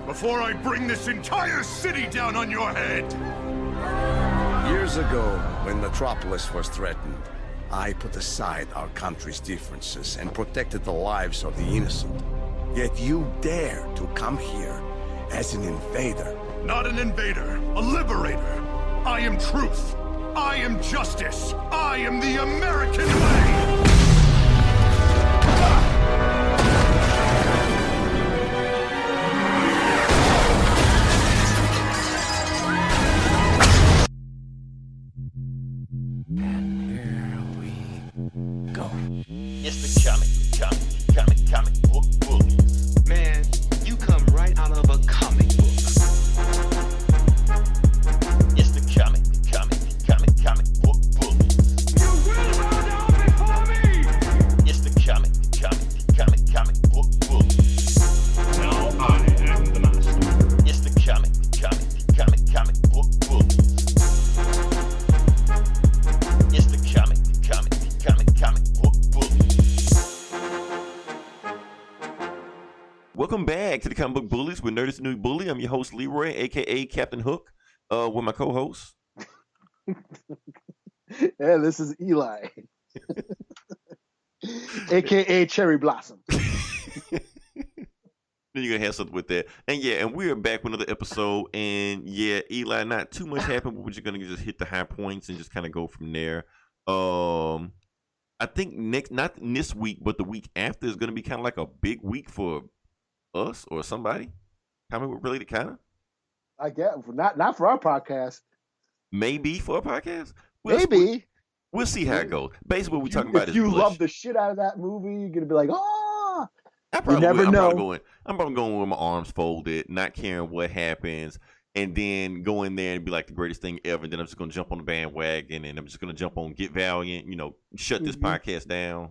before I bring this entire city down on your head! Years ago, when Metropolis was threatened, I put aside our country's differences and protected the lives of the innocent. Yet you dare to come here as an invader. Not an invader, a liberator. I am truth. I am justice. I am the American way! It's the comic book bullies. Man, you come right out of a comic book. It's the comic book bullies. You will bow down before me! It's the comic book bullies. Now I am the master. It's the comic book bullies. It's the comic book bullies. Welcome back to the Comic Book Bullies with Nerdist New Bully. I'm your host Leroy, aka Captain Hook, with my co-host. Yeah, this is Eli, aka Cherry Blossom. Then you're gonna have something with that. And yeah, and we're back with another episode. And yeah, Eli, not too much happened, but we're just gonna just hit the high points and just kind of go from there. I think not this week, but the week after is gonna be kind of like a big week for us or somebody. Comic related, kind of. I get not for our podcast. Maybe for a podcast. We'll see how it goes. Basically, what we're talking about is if you Bush. love the shit out of that movie, you're gonna be like, oh. You never know. I'm probably going with my arms folded, not caring what happens, and then go in there and be like the greatest thing ever. And then I'm just gonna jump on the bandwagon, and I'm just gonna jump on Get Valiant. Shut this podcast down.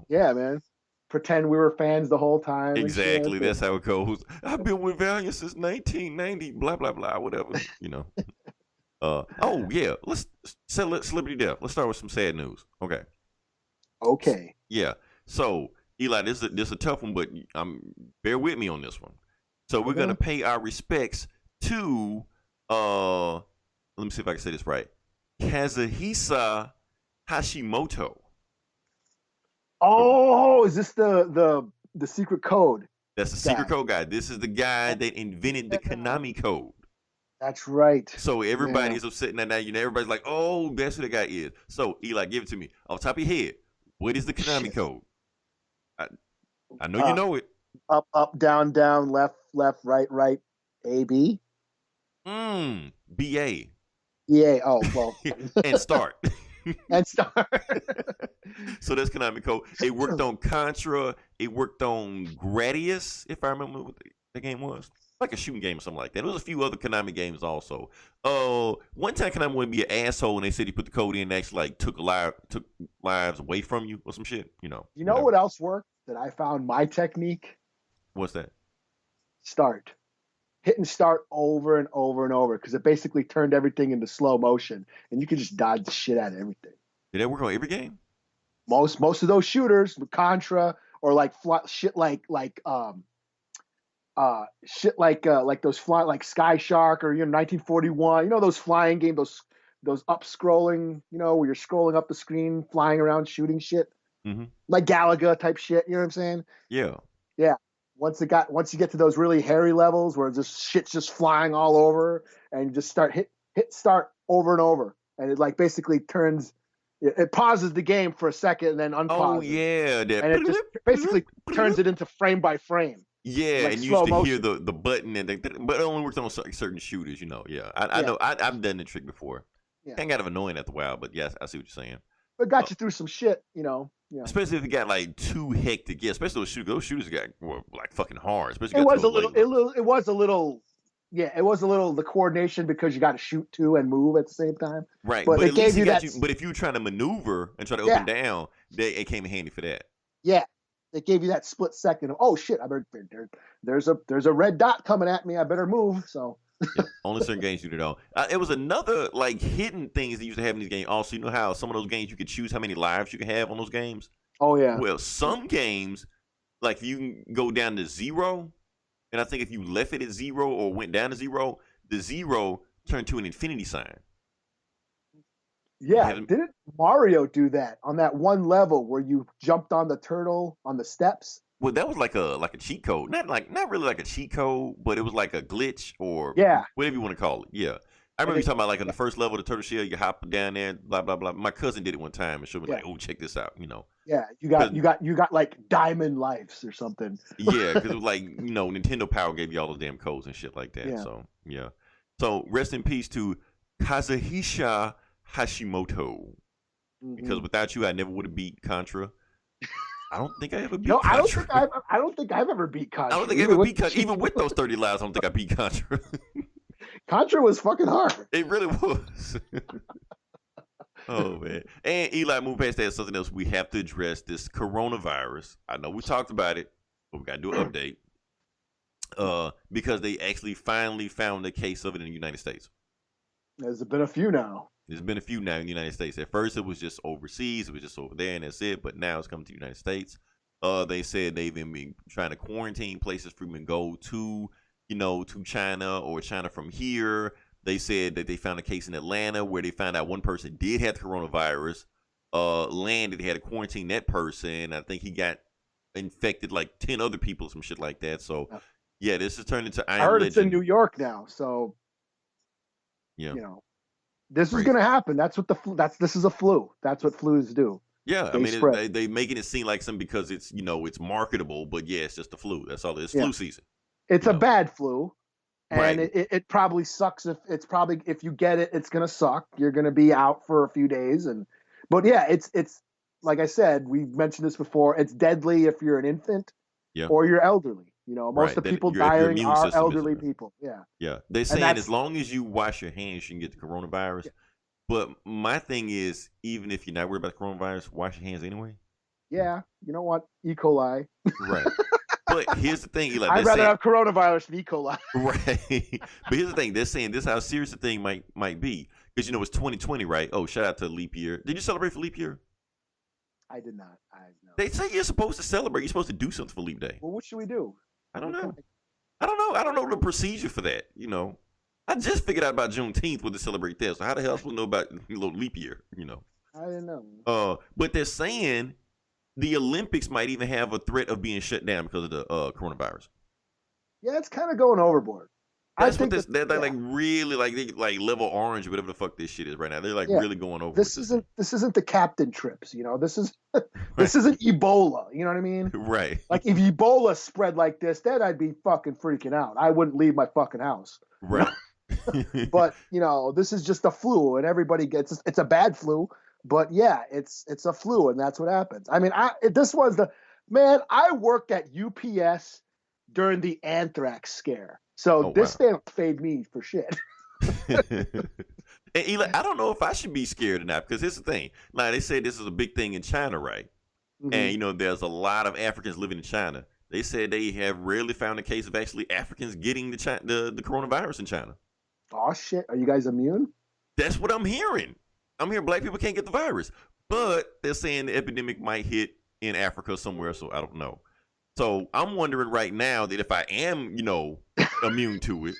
Yeah, man. Pretend we were fans the whole time. Exactly. That's how it goes. I've been with Valiant since 1990. Blah blah blah. Whatever. Oh yeah. Let's celebrity death. Let's start with some sad news. Okay. Yeah. So Eli, this is a tough one, but bear with me on this one. So we're gonna pay our respects to let me see if I can say this right. Kazuhisa Hashimoto. Oh, is this the secret code? That's the secret code guy. This is the guy that invented the Konami code. That's right. So everybody's upset now. Everybody's like, "Oh, that's who the guy is." So Eli, give it to me off the top of your head. What is the Konami code? I know you know it. Up, down, left, right, A, B. B-A. Yeah. Oh, well. And start. And start. So that's Konami code. It worked on Contra. It worked on Gradius, if I remember what the game was. Like a shooting game or something like that. There was a few other Konami games also. One time Konami wanted to be an asshole and they said he put the code in and actually took lives away from you or some shit. You know what else worked that I found my technique? What's that? Start. Hitting start over and over and over because it basically turned everything into slow motion and you could just dodge the shit out of everything. Did that work on every game? Most of those shooters, Contra or shit like those like Sky Shark or 1941. Those flying games, those up scrolling. Where you're scrolling up the screen, flying around, shooting shit. Mm-hmm. Like Galaga type shit. You know what I'm saying? Yeah. Yeah. Once you get to those really hairy levels where just shit's just flying all over, and you just start hit start over and over, and it basically turns. It pauses the game for a second and then unpauses. Oh yeah, and it just basically turns it into frame by frame. Yeah, and you used to hear the button, but it only works on certain shooters. Yeah, I know. I've done the trick before. Yeah. Kind of annoying after a while, but yes, I see what you're saying. It got you through some shit, Yeah. Especially if it got too hectic. Yeah, especially those shooters got fucking hard. Especially it was a little. It was a little the coordination because you got to shoot too and move at the same time. Right, but it gave you that. But if you were trying to maneuver and try to open down, it came in handy for that. Yeah, it gave you that split second of shit. There's a red dot coming at me. I better move. So. Yeah, only certain games do it all. It was another hidden things that used to have in these games. Also, how some of those games you could choose how many lives you could have on those games. Oh yeah. Well, some games you can go down to 0, And I think if you left it at 0 or went down to 0, the 0 turned to an infinity sign. Yeah, didn't Mario do that on that one level where you jumped on the turtle on the steps? Well, that was like a cheat code. Not really like a cheat code, but it was like a glitch or whatever you want to call it. Yeah. I remember you talking about like on the first level of the turtle shell, you hop down there, blah blah blah. My cousin did it one time and showed me like, oh, check this out, you know. Yeah, you got like diamond lives or something. Yeah, because it was like, you know, Nintendo Power gave you all those damn codes and shit like that. Yeah. So yeah. So rest in peace to Kazuhisa Hashimoto. Because without you, I never would have beat Contra. I don't think I ever beat Contra. I don't think I've ever beat Contra. I don't think I ever beat Contra. Even with those 30 lives, I don't think I beat Contra. Contra was fucking hard. It really was. Oh, man. And Eli, move past that, something else we have to address, this coronavirus. I know we talked about it, but we got to do an update. Because they actually finally found a case of it in the United States. There's been a few now. There's been a few now in the United States. At first, it was just overseas. It was just over there, and that's it. But now it's coming to the United States. They said they've been trying to quarantine places for them to go to, you know, to China or China from here. They said that they found a case in Atlanta where they found out one person did have the coronavirus. Landed, they had to quarantine that person. I think he got infected like 10 other people, some shit like that. So, yeah, this has turned into I heard Legend. It's in New York now. So, yeah, you know. This is going to happen. That's what this is a flu. That's what flus do. Yeah, I mean, they making it seem like something because it's, you know, it's marketable, but yeah, it's just the flu. That's all it is. Flu season. It's a bad flu, and it probably sucks. If you get it, it's going to suck. You're going to be out for a few days, but yeah, it's like I said, we mentioned this before. It's deadly if you're an infant or you're elderly. You know, most of the people dying are elderly people. Yeah. Yeah. They're saying as long as you wash your hands, you can get the coronavirus. Yeah. But my thing is, even if you're not worried about the coronavirus, wash your hands anyway. Yeah. You know what? E. coli. Right. But here's the thing, Eli. I'd rather have coronavirus than E. coli. Right. But here's the thing. They're saying this is how serious the thing might be. Because, you know, it's 2020, right? Oh, shout out to leap year. Did you celebrate for leap year? I did not. They say you're supposed to celebrate. You're supposed to do something for leap day. Well, what should we do? I don't know. I don't know the procedure for that. You know, I just figured out about Juneteenth to celebrate that. So how the hell else we know about leap year? You know, I didn't know. But they're saying the Olympics might even have a threat of being shut down because of the coronavirus. Yeah, it's kind of going overboard. That's what they're like really like level orange, whatever the fuck this shit is right now. They're like really going over. This isn't the captain trips, you know. This isn't Ebola. You know what I mean? Right. Like if Ebola spread like this, then I'd be fucking freaking out. I wouldn't leave my fucking house. Right. But you know, this is just a flu, and everybody gets it's a bad flu. But yeah, it's a flu, and that's what happens. I mean, I worked at UPS during the anthrax scare. So this don't fade me for shit. And Eli, I don't know if I should be scared or not, because here's the thing. Now, they say this is a big thing in China, right? Mm-hmm. And, you know, there's a lot of Africans living in China. They said they have rarely found a case of actually Africans getting the coronavirus in China. Oh, shit. Are you guys immune? That's what I'm hearing. I'm hearing black people can't get the virus. But they're saying the epidemic might hit in Africa somewhere, so I don't know. So I'm wondering right now that if I am, you know, immune to it,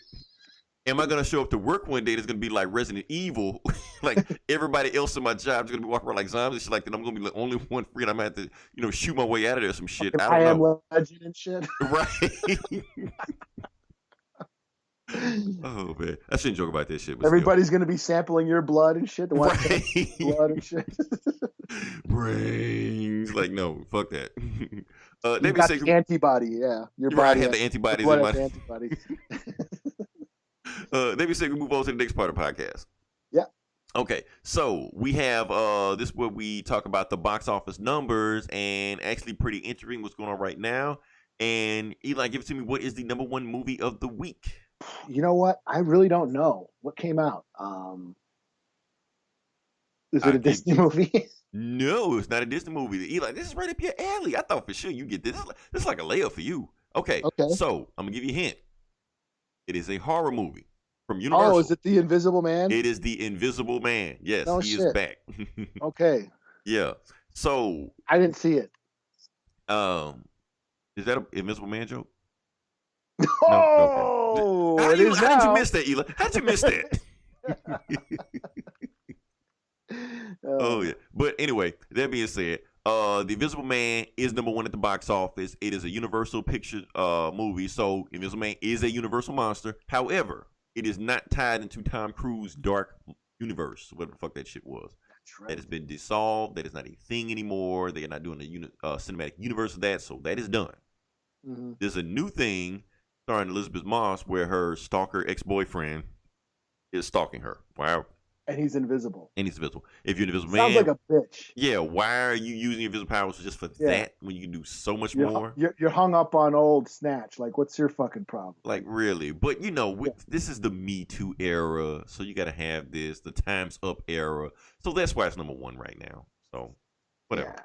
am I going to show up to work one day that's going to be like Resident Evil? Like everybody else in my job is going to be walking around like zombies and shit like that. I'm going to be the only one free and I'm going to have to, you know, shoot my way out of there some shit. I don't know. Legend and shit. Right. Oh, man. I shouldn't joke about this shit. But everybody's going to be sampling your blood and shit. Right. Blood and shit. Brains. Like, no, fuck that. You got the antibody, yeah. Your body have the antibodies in my antibodies. Maybe say we move on to the next part of the podcast. Yeah. Okay, so we have this is where we talk about the box office numbers and actually pretty interesting what's going on right now. And Eli, give it to me. What is the number one movie of the week? You know what? I really don't know what came out. Is it a Disney movie? No, it's not a Disney movie. Eli, this is right up your alley. I thought for sure you get this. This is like a layup for you. Okay. So I'm gonna give you a hint. It is a horror movie from Universal. Oh, is it The Invisible Man? It is The Invisible Man. Yes, he is back. Okay. Yeah. So I didn't see it. Is that an Invisible Man joke? Oh, How it is did you now. miss that, Eli? How'd you miss that? Oh yeah. But anyway, that being said, The Invisible Man is #1 at the box office. It is a Universal Picture movie, so Invisible Man is a Universal monster. However, it is not tied into Tom Cruise's Dark Universe, whatever the fuck that shit was. That's right. That has been dissolved. That is not a thing anymore. They are not doing a cinematic universe of that, so that is done. Mm-hmm. There's a new thing starring Elizabeth Moss where her stalker ex-boyfriend is stalking her. Wow. And he's invisible. And he's invisible. If you're an invisible Sounds man, like a bitch. yeah, why are you using your invisible powers just for that when you can do so much more? You're hung up on old Snatch. Like, what's your fucking problem? Like, really? But, this is the Me Too era, so you got to have this, the Time's Up era. So that's why it's #1 right now. So, whatever.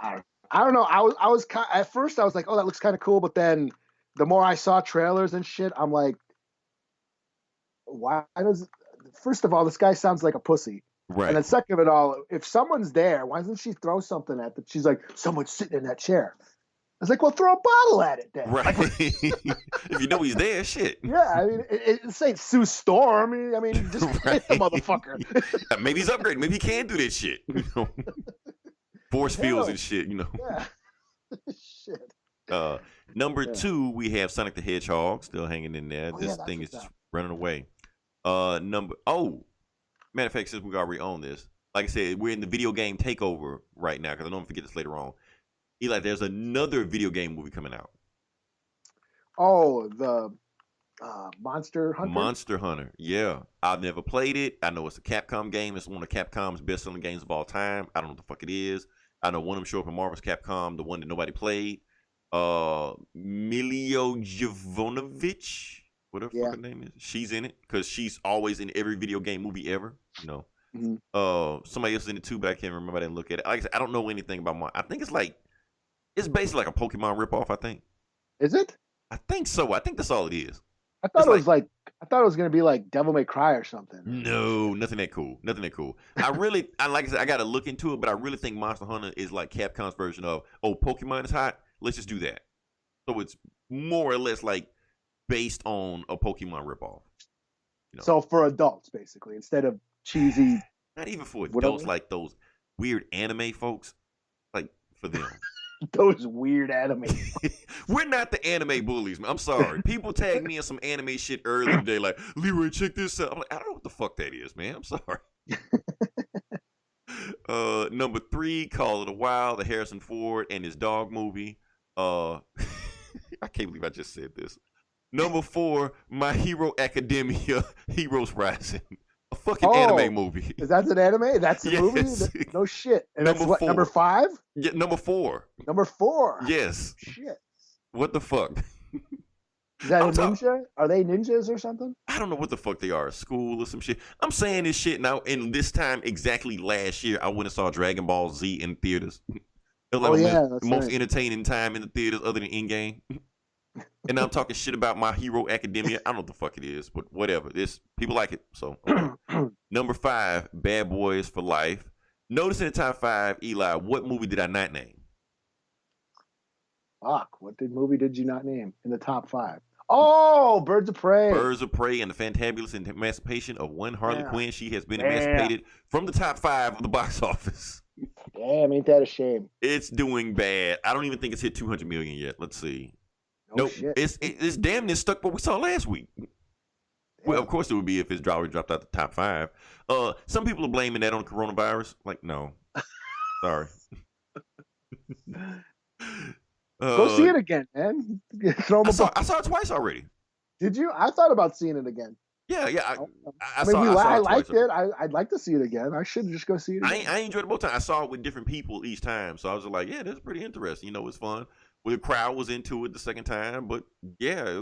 Yeah. I don't know. I was at first I was like, oh, that looks kind of cool, but then the more I saw trailers and shit, I'm like, why does? First of all, this guy sounds like a pussy. Right. And then second of it all, if someone's there, why doesn't she throw something at them? She's like, someone's sitting in that chair. I was like, well, throw a bottle at it then. Right. Like, if you know he's there, shit. yeah, I mean, it ain't Sue Storm. I mean, just hit the motherfucker. Maybe he's upgraded. Maybe he can do that shit. Force fields and shit, Yeah. Shit. Number 2, we have Sonic the Hedgehog still hanging in there. This thing is just running away. Matter of fact, since we already own this, like I said, we're in the video game takeover right now because I don't forget this later on. Eli, there's another video game movie coming out. Oh, the Monster Hunter? Monster Hunter, yeah. I've never played it. I know it's a Capcom game. It's one of Capcom's best-selling games of all time. I don't know what the fuck it is. I know one of them show up in Marvel's Capcom, the one that nobody played. Milio Jovanovic, whatever the fuck her name is. She's in it because she's always in every video game movie ever. Mm-hmm. Somebody else is in it too, but I can't remember. I didn't look at it. Like I said, I don't know anything about I think it's basically like a Pokemon ripoff. I think. Is it? I think so. I think that's all it is. I thought it was gonna be like Devil May Cry or something. No, nothing that cool. Like I said, I gotta look into it, but I really think Monster Hunter is like Capcom's version of, Pokemon is hot, let's just do that. So it's more or less like based on a Pokemon ripoff. So for adults, basically, instead of cheesy. Not even for adults, like those weird anime folks. Like for them. Those weird anime. We're not the anime bullies, man. I'm sorry. People tag me in some anime shit earlier today, like, Leroy, check this out. I'm like, I don't know what the fuck that is, man. I'm sorry. Number 3, Call It a While, the Harrison Ford and his dog movie. I can't believe I just said this. Number 4, My Hero Academia, Heroes Rising. A fucking anime movie. Is that an anime? That's a movie? No shit. And that's what, number 5? Yeah, number 4. Number 4? Yes. Shit. What the fuck? Is that a ninja? Are they ninjas or something? I don't know what the fuck they are. School or some shit. I'm saying this shit now. And this time, exactly last year, I went and saw Dragon Ball Z in theaters. It was like the most entertaining time in the theaters other than in-game. And I'm talking shit about My Hero Academia. I don't know what the fuck it is, but whatever. People like it. So, Number 5, Bad Boys for Life. Notice in the top 5, Eli, what movie did I not name? Fuck, what movie did you not name in the top 5? Oh, Birds of Prey. Birds of Prey and the Fantabulous Emancipation of One Harley Quinn. She has been emancipated from the top 5 of the box office. Damn, ain't that a shame? It's doing bad. I don't even think it's hit 200 million yet. Let's see. Nope. Shit. It's damn near stuck what we saw last week. Damn. Well, of course it would be if it's already dropped out the top 5. Some people are blaming that on coronavirus. Like, no. Sorry. Go see it again, man. I saw it twice already. Did you? I thought about seeing it again. Yeah. I liked it. I'd like to see it again. I should just go see it again. I enjoyed it both times. I saw it with different people each time. So I was like, yeah, that's pretty interesting. It's fun. Well, the crowd was into it the second time. But yeah,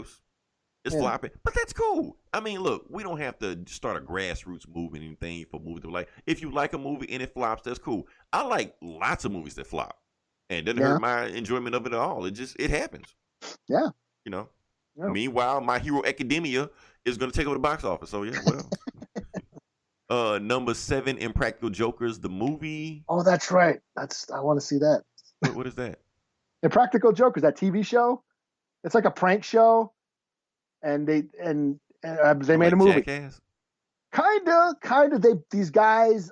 it's flopping. But that's cool. I mean, look, we don't have to start a grassroots movement or anything for movies to like. If you like a movie and it flops, that's cool. I like lots of movies that flop. And it doesn't hurt my enjoyment of it at all. It happens. Yeah. Yeah. Meanwhile, My Hero Academia is going to take over the box office. So, yeah, well. Number 7, Impractical Jokers, the movie. Oh, that's right. I want to see that. What is that? Impractical Jokers, that TV show. It's like a prank show. and they made like a movie. Jackass? Kinda. These guys,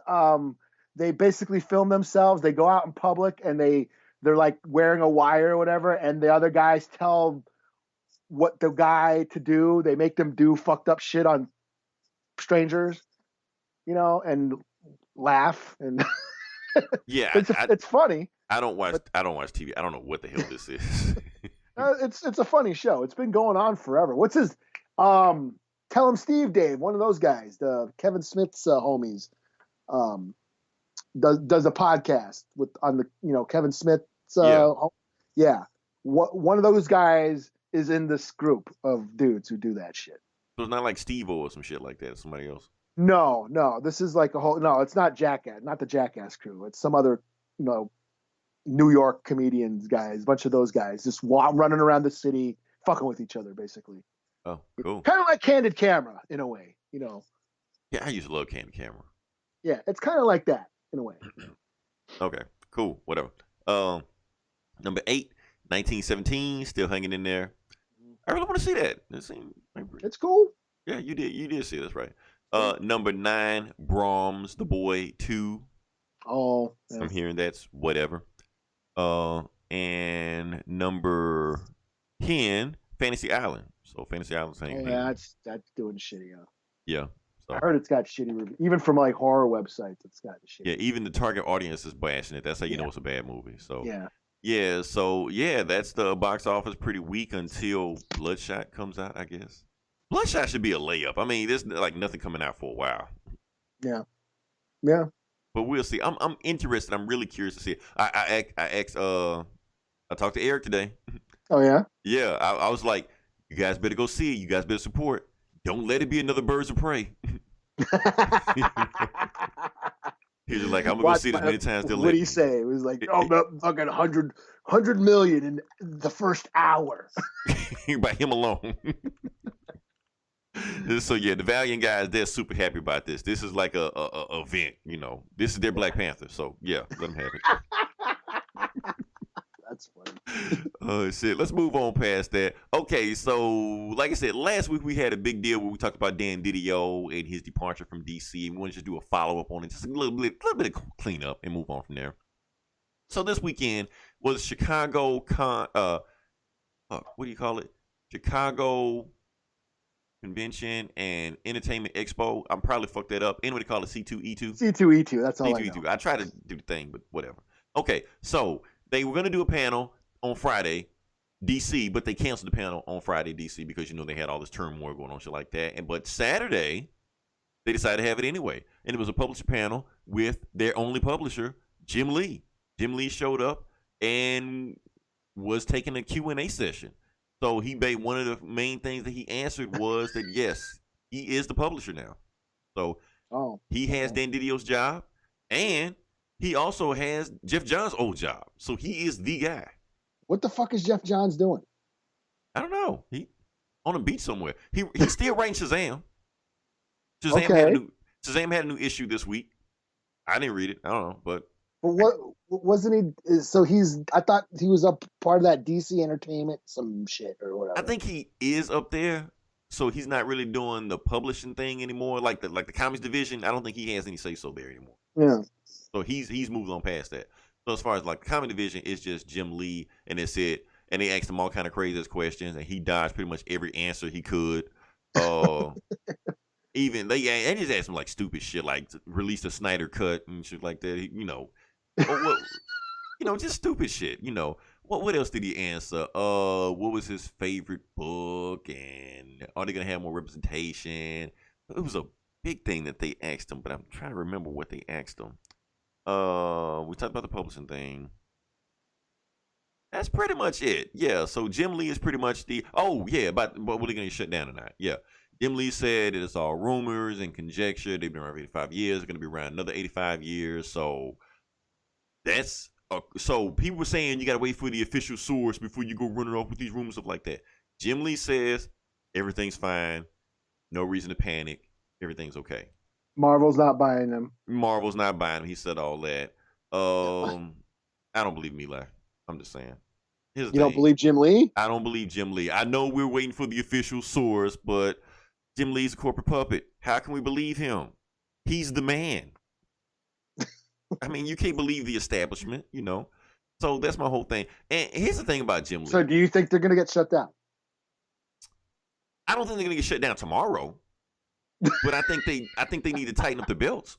they basically film themselves. They go out in public and they're like wearing a wire or whatever, and the other guys tell what the guy to do. They make them do fucked up shit on strangers, and laugh, and Yeah, it's funny. I don't watch TV. I don't know what the hell this is. It's a funny show. It's been going on forever. What's his Tell Him Steve Dave, one of those guys, the Kevin Smith's homies, does a podcast on the Kevin Smith's yeah. One of those guys is in this group of dudes who do that shit. So it's not like Steve-O or some shit like that. It's somebody else. No, this is like it's not Jackass, not the Jackass crew. It's some other New York comedians guys, a bunch of those guys just running around the city fucking with each other basically. Oh, cool. Kind of like Candid Camera in a way, Yeah, I used to love Candid Camera. Yeah, it's kind of like that in a way. Okay, cool, whatever. Number 8, 1917, still hanging in there. I really want to see that. It's cool. Yeah, you did see this, right? Number 9, Brahms, The Boy 2. Oh, yeah. I'm hearing that's whatever. And number 10, Fantasy Island. So Fantasy Island's hanging. Oh, yeah, that's doing shitty. Yeah. So. I heard it's got shitty reviews, even from like horror websites. It's got shitty. Yeah, even the target audience is bashing it. That's how you know it's a bad movie. So yeah. Yeah, so that's the box office pretty weak until Bloodshot comes out, I guess. Bloodshot should be a layup. I mean, there's like nothing coming out for a while. Yeah. Yeah. But we'll see. I'm interested. I'm really curious to see it. I talked to Eric today. Oh yeah? Yeah. I was like, you guys better go see it. You guys better support. Don't let it be another Birds of Prey. He was like, I'm gonna go see it as many times. What did he say? It was like, fucking 100 million in the first hour. By him alone. So yeah, the Valiant guys, they're super happy about this. This is like a event, This is their Black Panther. So yeah, let them have it. That's funny. Oh shit. Let's move on past that. Okay, so like I said, last week we had a big deal where we talked about Dan Didio and his departure from DC. We wanted to do a follow-up on it, just a little bit of cleanup and move on from there. So this weekend was Chicago what do you call it? Chicago Convention and Entertainment Expo. I'm probably fucked that up. Anybody call it C2E2? C2E2, that's all C2E2. I know. I tried to do the thing, but whatever. Okay, so they were going to do a panel on Friday, DC, but they canceled the panel on Friday, DC, because, they had all this turmoil going on, shit like that. But Saturday, they decided to have it anyway. And it was a publisher panel with their only publisher, Jim Lee. Jim Lee showed up and was taking a Q&A session. So he made one of the main things that he answered was that, yes, he is the publisher now. So he has Dan Didio's job, and he also has Jeff Johns' old job. So he is the guy. What the fuck is Jeff Johns doing? I don't know. He on a beach somewhere. He still writing Shazam. Shazam had a new issue this week. I didn't read it. I don't know, but what wasn't he? So I thought he was up part of that DC Entertainment, some shit or whatever. I think he is up there. So he's not really doing the publishing thing anymore, like the comics division. I don't think he has any say so there anymore. Yeah. So he's moved on past that. So as far as like the comic division, it's just Jim Lee, and that's it. And they asked him all kind of crazy questions, and he dodged pretty much every answer he could. Even they just asked him like stupid shit, like release the Snyder cut and shit like that. Just stupid shit. What else did he answer? What was his favorite book, and are they gonna have more representation? It was a big thing that they asked him, but I'm trying to remember what they asked him. We talked about the publishing thing. That's pretty much it. Yeah. So Jim Lee is pretty much about what are they gonna shut down or not? Yeah. Jim Lee said it's all rumors and conjecture. They've been around for 85 years. They're gonna be around another 85 years. So that's so people were saying you gotta wait for the official source before you go running off with these rumors, stuff like that. Jim Lee says everything's fine. No reason to panic. Everything's okay. Marvel's not buying them. Marvel's not buying them. He said all that. I don't believe me, Eli. I'm just saying. Here's the You don't thing. believe Jim Lee? I don't believe Jim Lee. I know we're waiting for the official source, but Jim Lee's a corporate puppet. How can we believe him? He's the man. I mean, you can't believe the establishment, you know. So that's my whole thing. And here's the thing about Jim Lee. So do you think they're going to get shut down? I don't think they're going to get shut down tomorrow. But I think they need to tighten up the belts.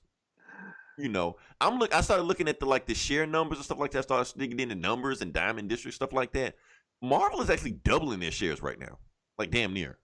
You know, I started looking at the share numbers and stuff like that. I started digging into numbers and Diamond District stuff like that. Marvel is actually doubling their shares right now, like damn near.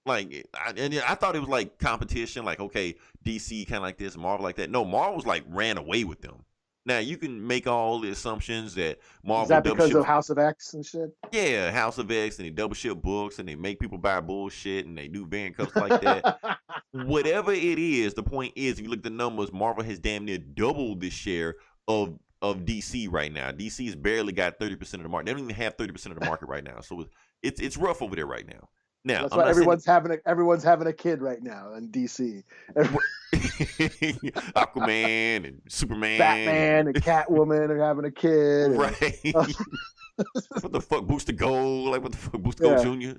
Like, I thought it was like competition, like okay, DC kind of like this, Marvel like that. No, Marvel's like ran away with them. Now you can make all the assumptions that Marvel. Is that because of House of X and shit? Yeah, House of X, and they double ship books, and they make people buy bullshit, and they do variant cups like that. Whatever it is, the point is, if you look at the numbers, Marvel has damn near doubled the share of DC right now. DC has barely got 30% of the market. They don't even have 30% of the market right now, so it's rough over there right now. Now that's why everyone's having a kid right now in DC. Aquaman and Superman, Batman and Catwoman are having a kid. Right? What the fuck, Booster Gold? Like what the fuck, Booster Gold Junior?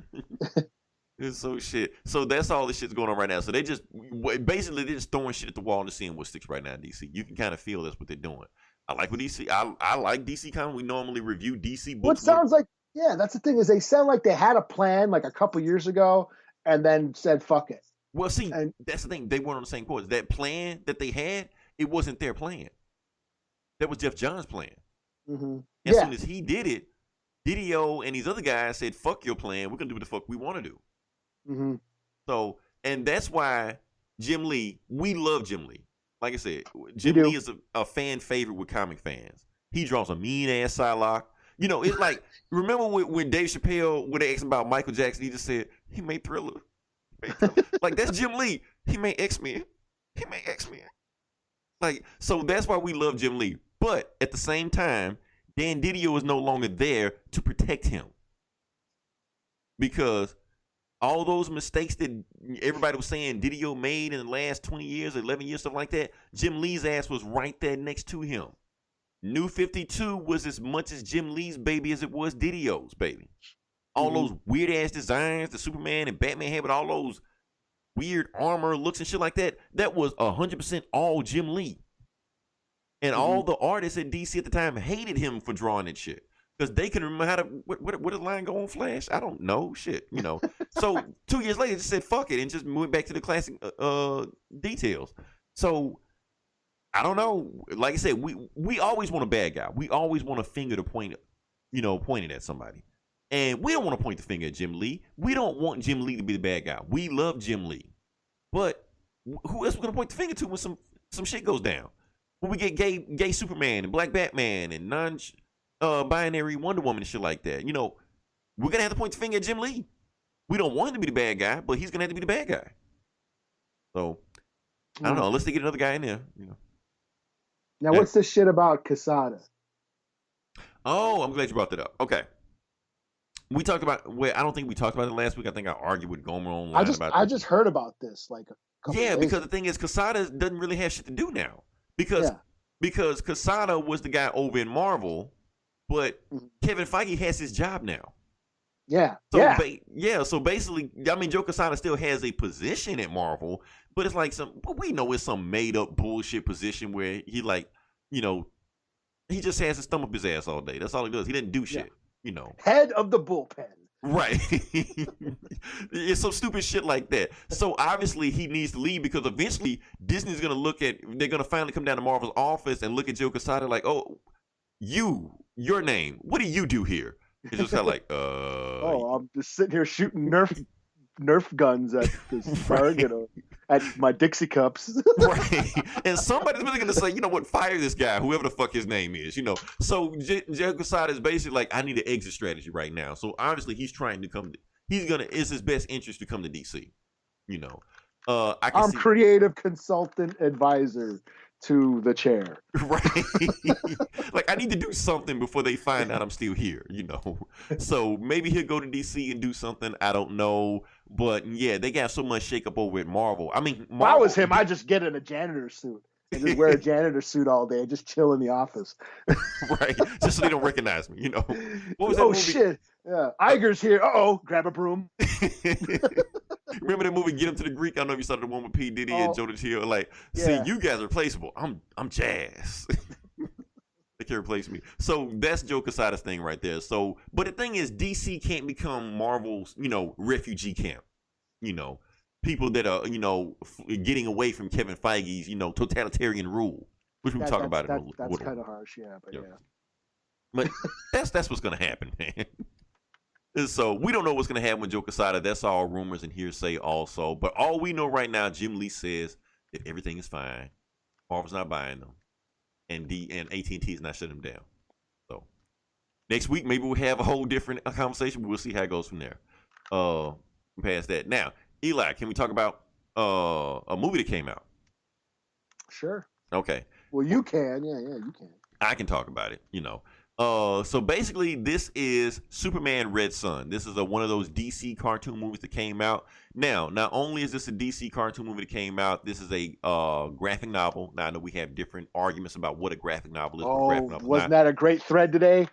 It's so shit. So that's all the shit's going on right now. So they just basically they're just throwing shit at the wall and seeing what sticks right now in DC. You can kind of feel that's what they're doing. I like what DC. I like DC comics. We normally review DC books. What sounds like. Yeah, that's the thing is they sound like they had a plan like a couple years ago and then said, fuck it. Well, see, that's the thing. They weren't on the same course. That plan that they had, it wasn't their plan. That was Jeff Johns' plan. Mm-hmm. As soon as he did it, Didio and these other guys said, fuck your plan. We're going to do what the fuck we want to do. Mm-hmm. So, and that's why Jim Lee, we love Jim Lee. Like I said, Jim Lee is a fan favorite with comic fans. He draws a mean-ass Psylocke. You know, it's like, remember when Dave Chappelle, when they asked about Michael Jackson, he just said, he made Thriller. Like, that's Jim Lee. He made X-Men. Like, so that's why we love Jim Lee. But at the same time, Dan Didio is no longer there to protect him. Because all those mistakes that everybody was saying Didio made in the last 20 years, 11 years, stuff like that, Jim Lee's ass was right there next to him. New 52 was as much as Jim Lee's baby as it was Didio's baby. All those weird ass designs the Superman and Batman had with all those weird armor looks and shit like that, that was 100% all Jim Lee. And all the artists at DC at the time hated him for drawing that shit. Because they couldn't remember how to, what did the line go on Flash? I don't know. Shit, you know. So 2 years later, they just said, fuck it, and just went back to the classic details. So I don't know. Like I said, we always want a bad guy. We always want a finger to point, pointed at somebody. And we don't want to point the finger at Jim Lee. We don't want Jim Lee to be the bad guy. We love Jim Lee. But who else we going to point the finger to when some shit goes down? When we get gay Superman and black Batman and non-binary Wonder Woman and shit like that. You know, we're going to have to point the finger at Jim Lee. We don't want him to be the bad guy, but he's going to have to be the bad guy. So, I don't know. Unless they get another guy in there, Now, what's this shit about Quesada? Oh, I'm glad you brought that up. Okay. We talked about, I don't think we talked about it last week. I think I argued with Gomer online about it. I just heard about this like a couple days because ago. the thing is, Quesada doesn't really have shit to do now. Because Quesada was the guy over in Marvel, but Kevin Feige has his job now. Yeah. So basically, I mean, Joe Quesada still has a position at Marvel, but it's like we know it's some made up bullshit position where he he just has his thumb up his ass all day. That's all he does. He didn't do shit, Head of the bullpen. Right. It's some stupid shit like that. So obviously he needs to leave because eventually Disney's going to they're going to finally come down to Marvel's office and look at Joe Quesada like, oh, your name, what do you do here? It's just kind of like, I'm just sitting here shooting Nerf guns at this target at my Dixie cups. Right. And somebody's really going to say, you know what, fire this guy, whoever the fuck his name is, So Joe Quesada is basically like, I need an exit strategy right now. So obviously he's trying to it's his best interest to come to DC, I'm creative consultant advisor to the chair. Right. Like, I need to do something before they find out I'm still here, So maybe he'll go to DC and do something. I don't know. But yeah, they got so much shakeup over at Marvel. I mean, if I was him, I'd just get in a janitor suit. and just wear a janitor suit all day and just chill in the office. Right, just so they don't recognize me. What was that Oh movie? shit! Yeah, Iger's here. Oh, grab a broom. Remember that movie Get Him to the Greek? I don't know if you saw the one with P. Diddy and Jonah Hill. Like, see, you guys are replaceable. I'm Jazz. They can replace me. So that's Joe Quesada's thing right there. So, but the thing is, DC can't become Marvel's, refugee camp. People that are, getting away from Kevin Feige's, totalitarian rule, which we'll talk about in a little. That's kind of harsh, yeah. But yeah. But that's what's gonna happen, man. And so we don't know what's gonna happen with Joe Quesada. That's all rumors and hearsay, also. But all we know right now, Jim Lee says that everything is fine. Marvel's not buying them. And AT&T is not shutting them down. So next week maybe we'll have a whole different conversation, but we'll see how it goes from there. Past that. Now, Eli, can we talk about a movie that came out? Sure. Okay. Well, you can. Yeah, you can. I can talk about it, So basically, this is Superman Red Son. This is one of those DC cartoon movies that came out. Now, not only is this a DC cartoon movie that came out, this is a graphic novel. Now, I know we have different arguments about what a graphic novel is. Wasn't that a great thread today?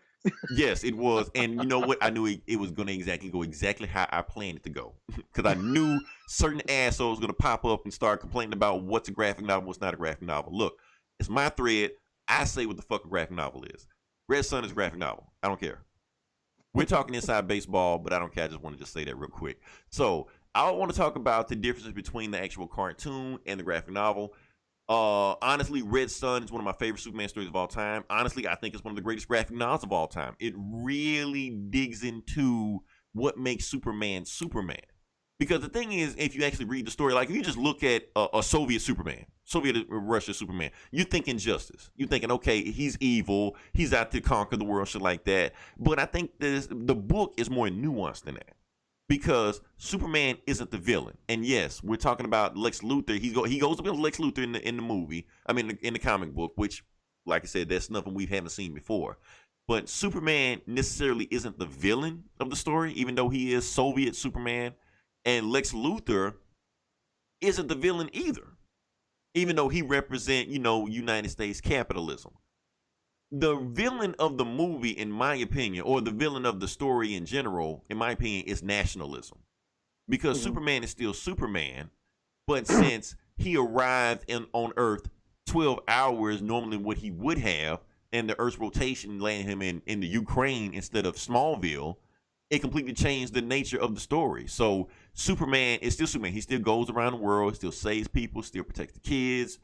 Yes, it was. And you know what? I knew it was going to go exactly how I planned it to go. Because I knew certain assholes were going to pop up and start complaining about what's a graphic novel, what's not a graphic novel. Look, it's my thread. I say what the fuck a graphic novel is. Red Son is a graphic novel. I don't care. We're talking inside baseball, but I don't care. I just want to just say that real quick. So I want to talk about the differences between the actual cartoon and the graphic novel. Honestly, Red Son is one of my favorite Superman stories of all time. Honestly, I think it's one of the greatest graphic novels of all time. It really digs into what makes Superman Superman. Because the thing is, if you actually read the story, like if you just look at a Soviet Superman, Soviet Russia Superman, you think injustice. You're thinking, okay, he's evil, he's out to conquer the world, shit like that. But I think the book is more nuanced than that. Because Superman isn't the villain. And yes, we're talking about Lex Luthor. He goes up against Lex Luthor in the movie. I mean, in the comic book, which, like I said, that's nothing we haven't seen before. But Superman necessarily isn't the villain of the story, even though he is Soviet Superman. And Lex Luthor isn't the villain either, even though he represents, United States capitalism. The villain of the movie, in my opinion, or the villain of the story in general, in my opinion, is nationalism. Because Superman is still Superman, but since he arrived on Earth 12 hours, normally what he would have, and the Earth's rotation landed him in the Ukraine instead of Smallville, it completely changed the nature of the story. So Superman is still Superman. He still goes around the world, still saves people, still protects the kids,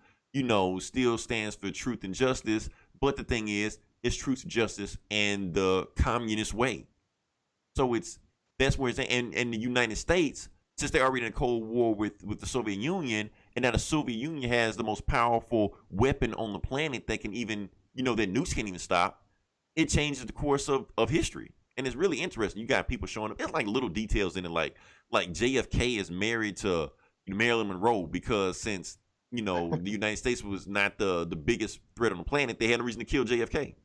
still stands for truth and justice. But the thing is, it's truth, justice, and the communist way. So that's where it's at. And the United States, since they're already in a Cold War with the Soviet Union, and now the Soviet Union has the most powerful weapon on the planet that can even, that nukes can't even stop, it changes the course of history. And it's really interesting. You got people showing up. It's like little details in it, like JFK is married to Marilyn Monroe because since the United States was not the biggest threat on the planet, they had no reason to kill JFK.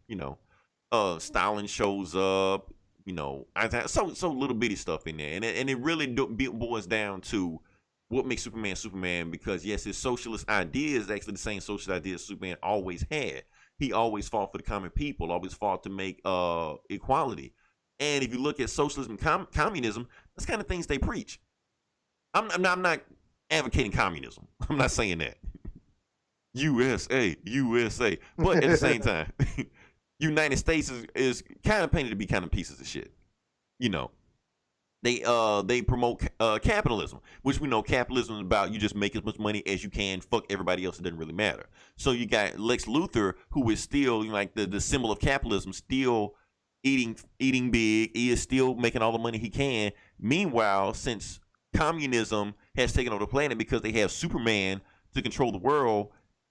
Stalin shows up. So little bitty stuff in there, and it really boils down to what makes Superman Superman. Because yes, his socialist ideas is actually the same socialist ideas Superman always had. He always fought for the common people. Always fought to make equality. And if you look at socialism and communism, that's kind of things they preach. I'm not advocating communism. I'm not saying that. USA. But at the same time, United States is kind of painted to be kind of pieces of shit. They promote capitalism, which we know capitalism is about you just make as much money as you can. Fuck everybody else. It doesn't really matter. So you got Lex Luthor, who is still like the symbol of capitalism, still eating big. He is still making all the money he can. Meanwhile, since communism has taken over the planet because they have Superman to control the world,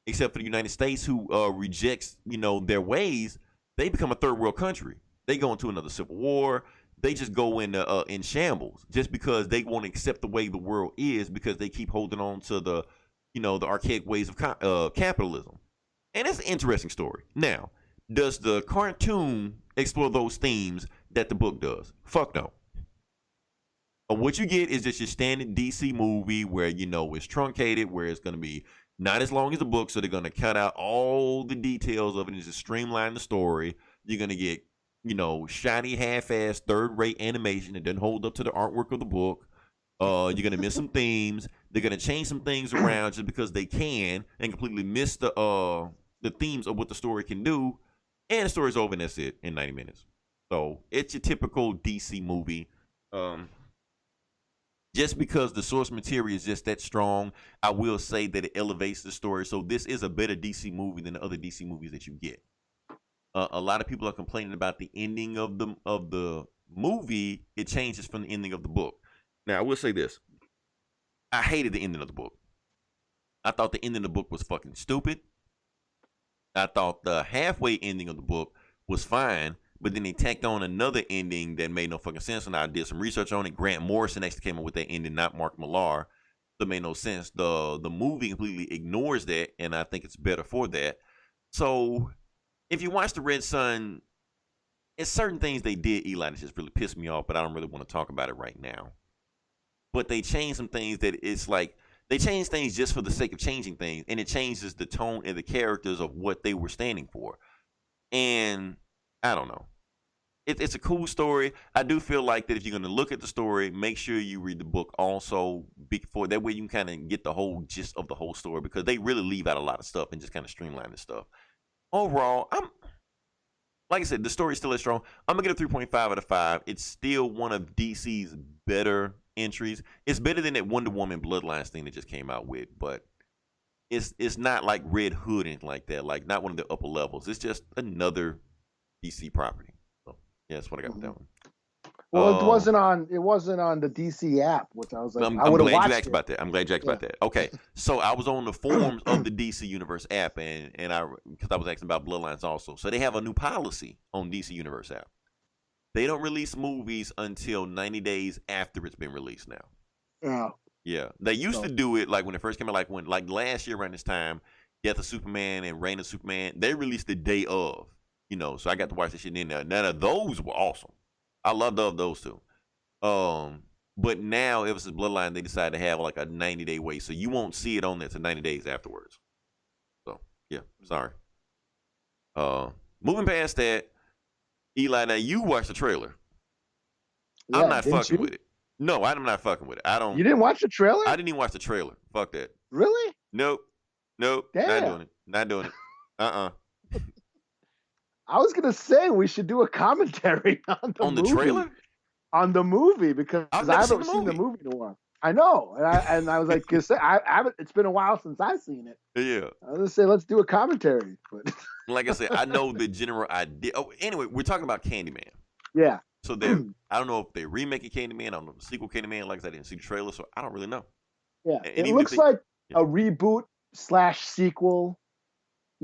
except for the United States, who rejects their ways, they become a third world country. They go into another civil war. They just go in shambles just because they won't accept the way the world is, because they keep holding on to the archaic ways of capitalism. And it's an interesting story. Now, does the cartoon explore those themes that the book does? Fuck no. What you get is just your standard DC movie where it's truncated, where it's going to be Not as long as the book, so they're going to cut out all the details of it and just streamline the story. You're going to get, shoddy, half-assed, third-rate animation that doesn't hold up to the artwork of the book. You're going to miss some themes. They're going to change some things around just because they can and completely miss the themes of what the story can do. And the story's over and that's it in 90 minutes. So it's your typical DC movie. Just because the source material is just that strong, I will say that it elevates the story. So this is a better DC movie than the other DC movies that you get. A lot of people are complaining about the ending of the movie. It changes from the ending of the book. Now, I will say this. I hated the ending of the book. I thought the ending of the book was fucking stupid. I thought the halfway ending of the book was fine. But then they tacked on another ending that made no fucking sense. And I did some research on it. Grant Morrison actually came up with that ending, not Mark Millar. That made no sense. The movie completely ignores that, and I think it's better for that. So, if you watch The Red Son, it's certain things they did, Eli, that just really pissed me off, but I don't really want to talk about it right now. But they changed some things that it's like, they changed things just for the sake of changing things, and it changes the tone and the characters of what they were standing for. And I don't know. It's a cool story. I do feel like that if you're going to look at the story, make sure you read the book also before. That way you can kind of get the whole gist of the whole story, because they really leave out a lot of stuff and just kind of streamline the stuff. Overall, like I said, the story still is strong. I'm going to give it a 3.5 out of 5. It's still one of DC's better entries. It's better than that Wonder Woman Bloodlines thing that just came out with, but it's not like Red Hood and like that. Like, not one of the upper levels. It's just another DC property. Yeah, that's what I got with that one. Well, it wasn't on the DC app, which I was like, I'm I would have glad watched you asked about that. I'm glad you asked about that. Okay, so I was on the forums of the DC Universe app, and because I was asking about Bloodlines also. So they have a new policy on DC Universe app. They don't release movies until 90 days after it's been released now. Yeah. Yeah. They used to do it like when it first came out, like last year around this time, Death of Superman and Reign of Superman, they released the day of. So I got to watch this shit in there. Now, those were awesome. I loved those two. But now, ever since Bloodline, they decided to have like a 90-day wait. So you won't see it on there till 90 days afterwards. So, yeah, sorry. Moving past that, Eli, now you watched the trailer. Yeah, I'm not fucking with it. No, I'm not fucking with it. I don't. You didn't watch the trailer? I didn't even watch the trailer. Fuck that. Really? Nope. Damn. Not doing it. I was gonna say we should do a commentary on the trailer, on the movie, because I haven't seen the movie in a while. I know, and I was like, I haven't. It's been a while since I've seen it. Yeah, I was gonna say let's do a commentary, but like I said, I know the general idea. Oh, anyway, we're talking about Candyman. Yeah. So I don't know if they're remaking Candyman. I don't know the sequel Candyman. Like I said, I didn't see the trailer, so I don't really know. Yeah, and it looks like a reboot / sequel.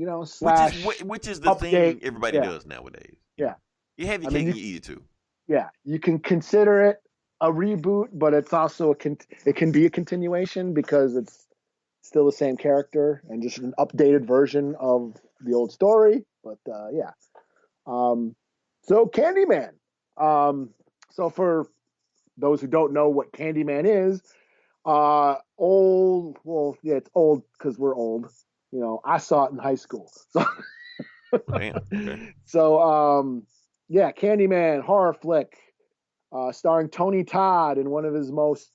Which is the update. thing everybody does nowadays. Yeah. You have your cake and you eat it too. Yeah. You can consider it a reboot, but it's also it can be a continuation because it's still the same character and just an updated version of the old story. But yeah. So Candyman. So for those who don't know what Candyman is, it's old because we're old. I saw it in high school. So, Damn, okay. So yeah, Candyman horror flick, starring Tony Todd in one of his most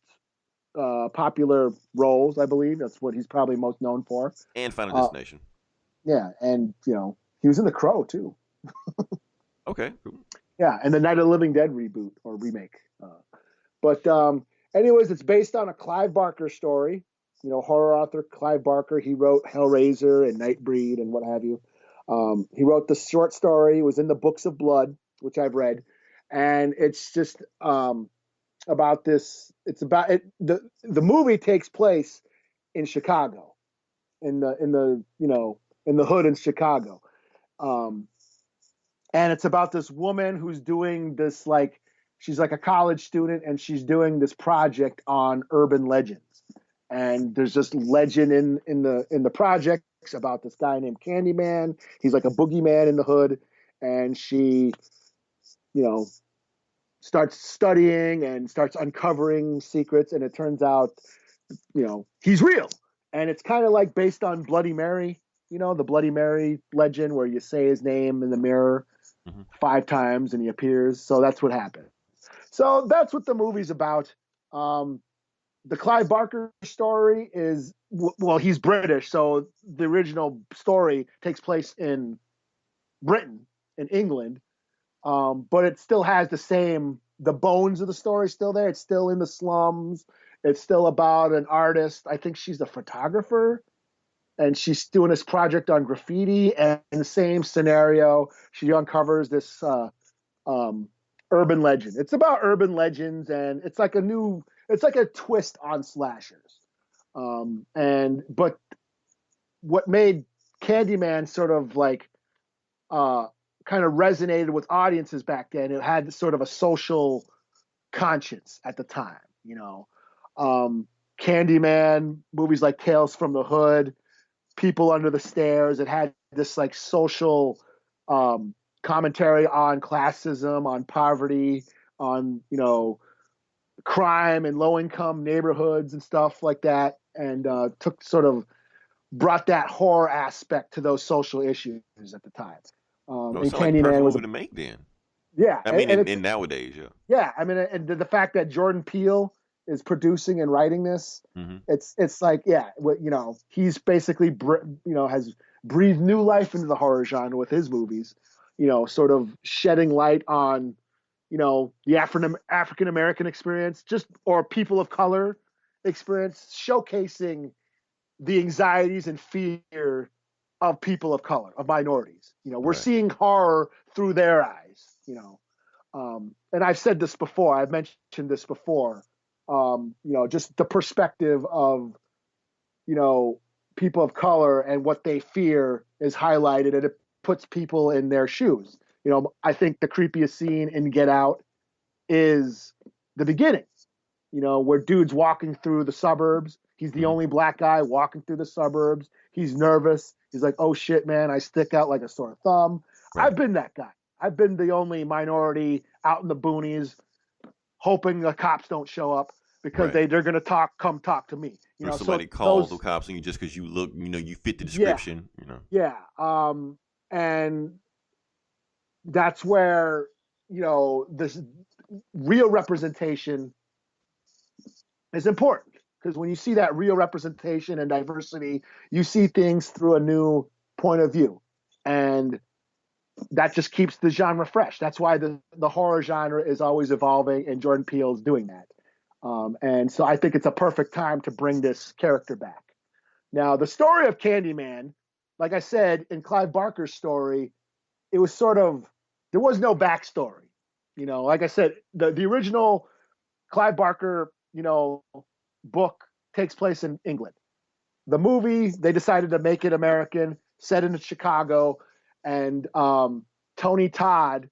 popular roles, I believe. That's what he's probably most known for. And Final Destination. Yeah, and he was in The Crow too. Okay, cool. Yeah, and the Night of the Living Dead reboot or remake. But anyways, it's based on a Clive Barker story. Horror author Clive Barker. He wrote Hellraiser and Nightbreed and what have you. He wrote the short story. It was in the Books of Blood, which I've read, and it's just about this. It's about it. The movie takes place in Chicago, in the hood in Chicago, and it's about this woman who's doing this she's like a college student and she's doing this project on urban legends. And there's this legend in the projects about this guy named Candyman. He's like a boogeyman in the hood, and she, starts studying and starts uncovering secrets. And it turns out, he's real. and it's kind of like based on Bloody Mary, the Bloody Mary legend where you say his name in the mirror 5 times and he appears. So that's what happened. So that's what the movie's about. The Clive Barker story is, well, he's British, so the original story takes place in Britain, in England, but it still has the bones of the story still there. It's still in the slums. It's still about an artist. I think she's a photographer, and she's doing this project on graffiti, and in the same scenario, she uncovers this urban legend. It's about urban legends, and it's like a twist on slashers. But what made Candyman sort of like kind of resonated with audiences back then, it had sort of a social conscience at the time, Candyman, movies like Tales from the Hood, People Under the Stairs, it had this like social commentary on classism, on poverty, on, crime and low income neighborhoods and stuff like that. And brought that horror aspect to those social issues at the time. And Candyman was to make then. Yeah. I mean, in nowadays, yeah. Yeah. I mean, and the fact that Jordan Peele is producing and writing this, it's like, yeah, he's basically, has breathed new life into the horror genre with his movies, sort of shedding light on, the African American experience, or people of color experience, showcasing the anxieties and fear of people of color, of minorities. We're seeing horror through their eyes, and I've said this before, I've mentioned this before, just the perspective of, people of color and what they fear is highlighted, and it puts people in their shoes. I think the creepiest scene in Get Out is the beginning, where dude's walking through the suburbs. He's the only black guy walking through the suburbs. He's nervous. He's like, oh shit, man, I stick out like a sore thumb. Right. I've been that guy. I've been the only minority out in the boonies, hoping the cops don't show up because they're going to come talk to me. Or somebody calls the cops on you just because you look, you fit the description. Yeah. And that's where, this real representation is important, because when you see that real representation and diversity, you see things through a new point of view, and that just keeps the genre fresh. That's why the horror genre is always evolving, and Jordan Peele is doing that. And so I think it's a perfect time to bring this character back. Now, the story of Candyman, like I said, in Clive Barker's story, it was there was no backstory. Like I said, the original Clive Barker, book takes place in England. The movie, they decided to make it American, set in Chicago, and Tony Todd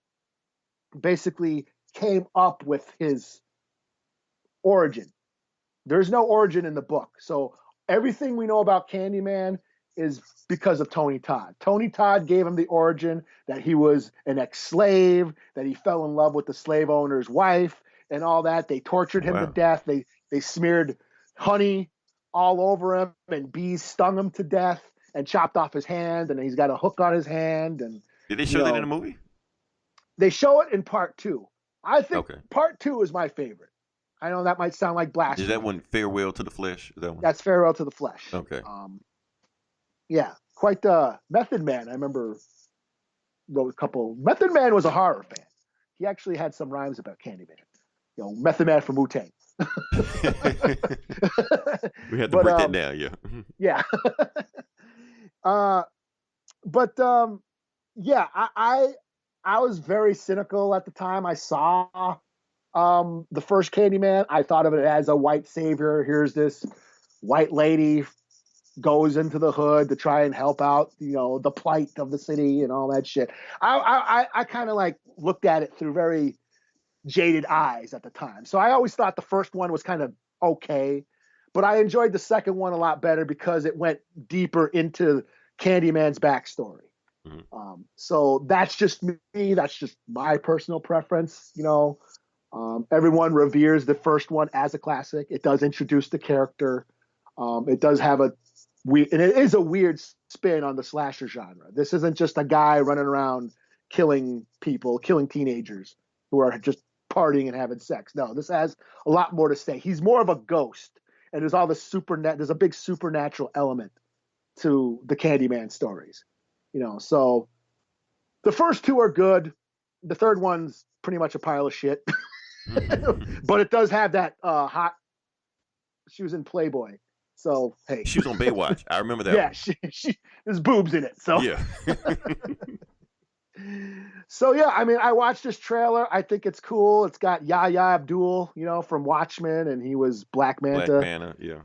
basically came up with his origin. There's no origin in the book. So everything we know about Candyman is because of Tony Todd. Tony Todd gave him the origin that he was an ex-slave, that he fell in love with the slave owner's wife and all that. They tortured him to death. They smeared honey all over him, and bees stung him to death and chopped off his hand, and he's got a hook on his hand. And did they show that in the movie? They show it in part 2. I think part 2 is my favorite. I know that might sound like blasphemy. Is that one Farewell to the Flesh? Is that one? That's Farewell to the Flesh. Okay. Yeah, quite Method Man. I remember wrote a couple. Method Man was a horror fan. He actually had some rhymes about Candyman. Method Man from Wu-Tang. We had to break that down, yeah. Yeah. I was very cynical at the time I saw the first Candyman. I thought of it as a white savior. Here's this white lady goes into the hood to try and help out, the plight of the city and all that shit. I kind of like looked at it through very jaded eyes at the time. So I always thought the first one was kind of okay, but I enjoyed the second one a lot better because it went deeper into Candyman's backstory. Mm-hmm. So that's just me. That's just my personal preference. Everyone reveres the first one as a classic. It does introduce the character. It does have and it is a weird spin on the slasher genre. This isn't just a guy running around killing people, killing teenagers who are just partying and having sex. No, this has a lot more to say. He's more of a ghost, and there's all this there's a big supernatural element to the Candyman stories. So the first two are good. The third one's pretty much a pile of shit. But it does have that hot. She was in Playboy, so hey. She was on Baywatch. I remember that. Yeah, she there's boobs in it. So yeah. So yeah, I mean, I watched this trailer. I think it's cool. It's got Yahya Abdul, from Watchmen, and he was Black Manta. Black Manta, yeah.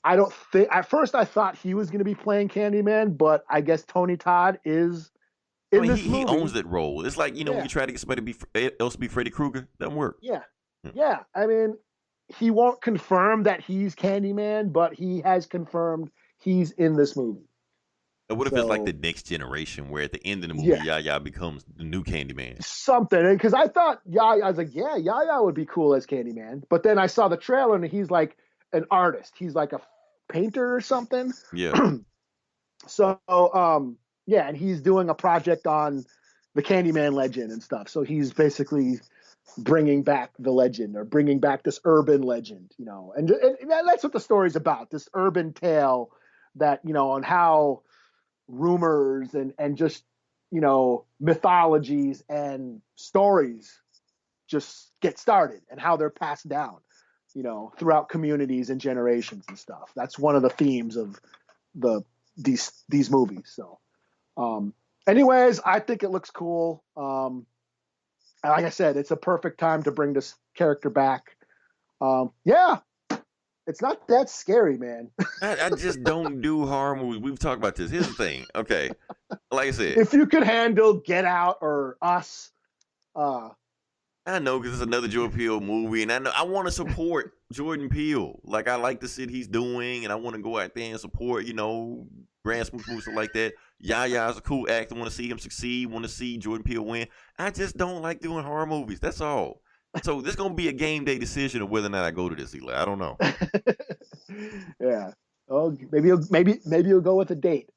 I don't think at first I thought he was going to be playing Candyman, but I guess Tony Todd is. He owns that role. It's like when you try to get somebody else to be Freddy Krueger, doesn't work. Yeah. I mean, he won't confirm that he's Candyman, but he has confirmed he's in this movie. What if it's like the next generation, where at the end of the movie, Yahya becomes the new Candyman? Something, because I thought I was like, Yahya would be cool as Candyman. But then I saw the trailer, and he's like an artist. He's like a painter or something. Yeah. So, and he's doing a project on the Candyman legend and stuff. So he's basically bringing back the legend, or bringing back this urban legend, and that's what the story's about. This urban tale that, on how rumors and just mythologies and stories just get started, and how they're passed down throughout communities and generations and stuff. That's one of the themes of these movies. So anyways, I think it looks cool. Like I said, it's a perfect time to bring this character back. It's not that scary, man. I just don't do horror movies. We've talked about this. Here's the thing. Okay. Like I said. If you could handle Get Out or Us. I know, because it's another Jordan Peele movie, and I know I want to support Jordan Peele. Like, I like the shit he's doing, and I want to go out there and support, Grand Smooth movies, stuff like that. Yaya's a cool actor. Want to see him succeed. Want to see Jordan Peele win. I just don't like doing horror movies. That's all. So this gonna be a game day decision of whether or not I go to this, Eli. I don't know. Yeah. Oh, maybe you'll go with a date.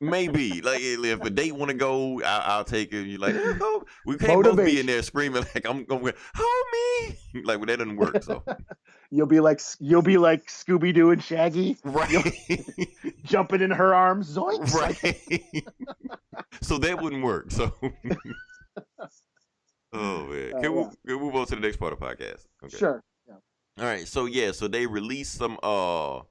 Maybe, like, if a date want to go, I'll take it. You're like, oh, we can't both be in there screaming like I'm going, hold me. Like, well, that doesn't work. So you'll be like Scooby Doo and Shaggy, right? Jumping in her arms, zoinks. Right. So that wouldn't work. So. Oh man, can we move on to the next part of the podcast? Okay. Sure. Yeah. All right. So they released some. So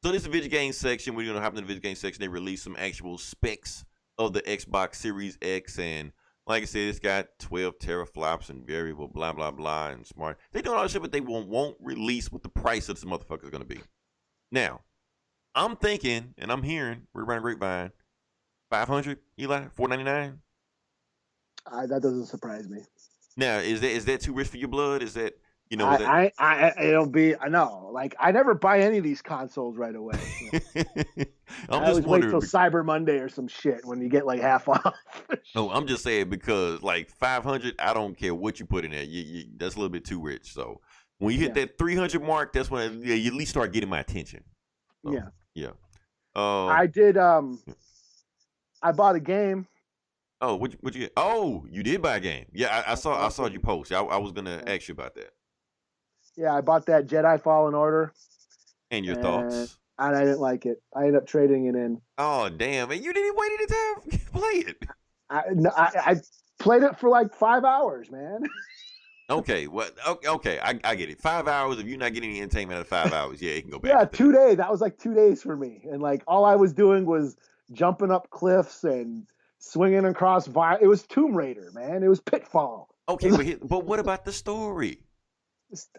this is the video game section. We're gonna hop in the video game section. They released some actual specs of the Xbox Series X, and like I said, it's got 12 teraflops and variable blah blah blah and smart. They doing all this shit, but they won't release what the price of this motherfucker is gonna be. Now, I'm thinking, and I'm hearing, we're running grapevine, $500, Eli, $499. That doesn't surprise me. Now, is that too rich for your blood? Is that it'll be like I never buy any of these consoles right away. I always wait till Cyber Monday or some shit when you get like half off. No, I'm just saying because like 500, I don't care what you put in there. That's a little bit too rich. So when you hit that 300 mark, that's when you at least start getting my attention. So, yeah. I did. I bought a game. Oh, what you get? Oh, you did buy a game. Yeah, I saw you post. I was gonna ask you about that. Yeah, I bought that Jedi Fallen Order. And your thoughts? And I didn't like it. I ended up trading it in. Oh damn! And you didn't wait any time to play it. I played it for like 5 hours, man. Okay, well, okay, I get it. 5 hours. If you're not getting any entertainment out of 5 hours, yeah, you can go back. Yeah, 2 days. That was like 2 days for me, and like all I was doing was jumping up cliffs and swinging across. It was Tomb Raider, man. It was Pitfall. Okay, but what about the story?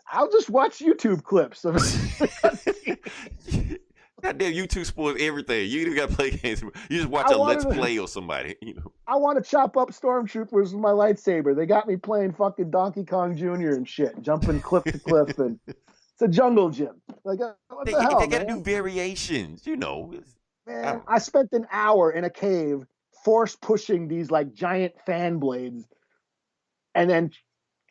I'll just watch YouTube clips of it. Goddamn, YouTube spoils everything. You even got to play games. You just watch a Let's Play or somebody. I want to chop up stormtroopers with my lightsaber. They got me playing fucking Donkey Kong Jr. and shit, jumping cliff to cliff, and it's a jungle gym. Like, what the hell, they got to do variations, Man, I spent an hour in a cave, force pushing these like giant fan blades, and then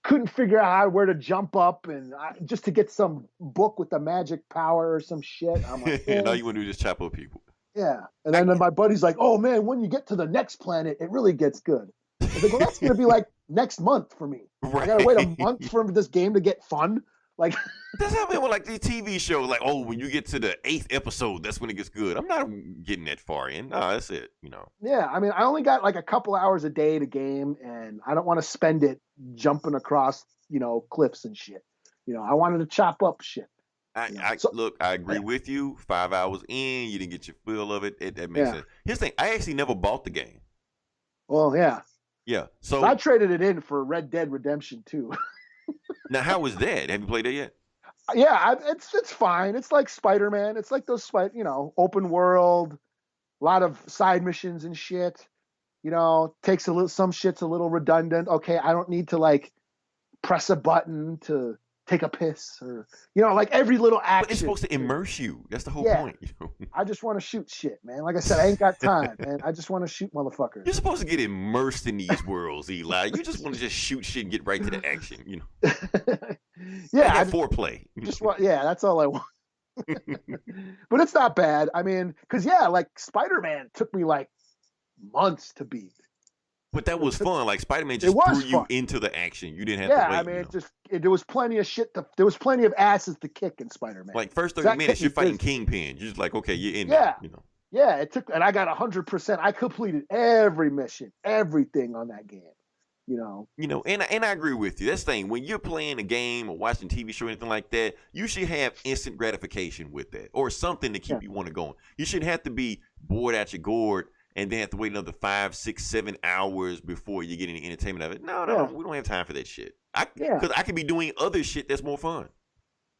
couldn't figure out where to jump up and just to get some book with the magic power or some shit. I'm like, and all you want to do is just chop up people. Yeah. And then my buddy's like, oh man, when you get to the next planet, it really gets good. I was like, well, that's gonna be like next month for me. Right. I gotta wait a month for this game to get fun. Like that's how with like these TV shows. Like, oh, when you get to the 8th episode, that's when it gets good. I'm not getting that far in. No, that's it. Yeah, I mean, I only got like a couple hours a day to game, and I don't want to spend it jumping across, cliffs and shit. I wanted to chop up shit. Look, I agree with you. 5 hours in, you didn't get your feel of it. That makes sense. Here's the thing: I actually never bought the game. Well, yeah. Yeah. So I traded it in for Red Dead Redemption 2. Now, how was that? Have you played that yet? Yeah, it's fine. It's like Spider-Man. It's like those open world, a lot of side missions and shit. Takes some shit's a little redundant. Okay, I don't need to like press a button to take a piss or like every little action. But it's supposed to immerse you. That's the whole point. I just want to shoot shit, man. Like I said, I ain't got time, man. I just want to shoot motherfuckers. You're supposed to get immersed in these worlds, Eli. You just want to just shoot shit and get right to the action, Yeah, I foreplay. That's all I want. But it's not bad. I mean, because like Spider-Man took me like months to beat. But that was fun. Like Spider-Man just threw you into the action. You didn't have to wait. Yeah, I mean, there was plenty of shit. There was plenty of asses to kick in Spider-Man. Like first 30 minutes, you're fighting Kingpin. You're just like, okay, you're in there. Yeah, it took, and I got 100%. I completed every mission, everything on that game. And I agree with you. That's the thing. When you're playing a game or watching TV show or anything like that, you should have instant gratification with that, or something to keep you want to go. You shouldn't have to be bored out your gourd and then have to wait another 5, 6, 7 hours before you get any entertainment of it. No, we don't have time for that shit. Because I could be doing other shit that's more fun.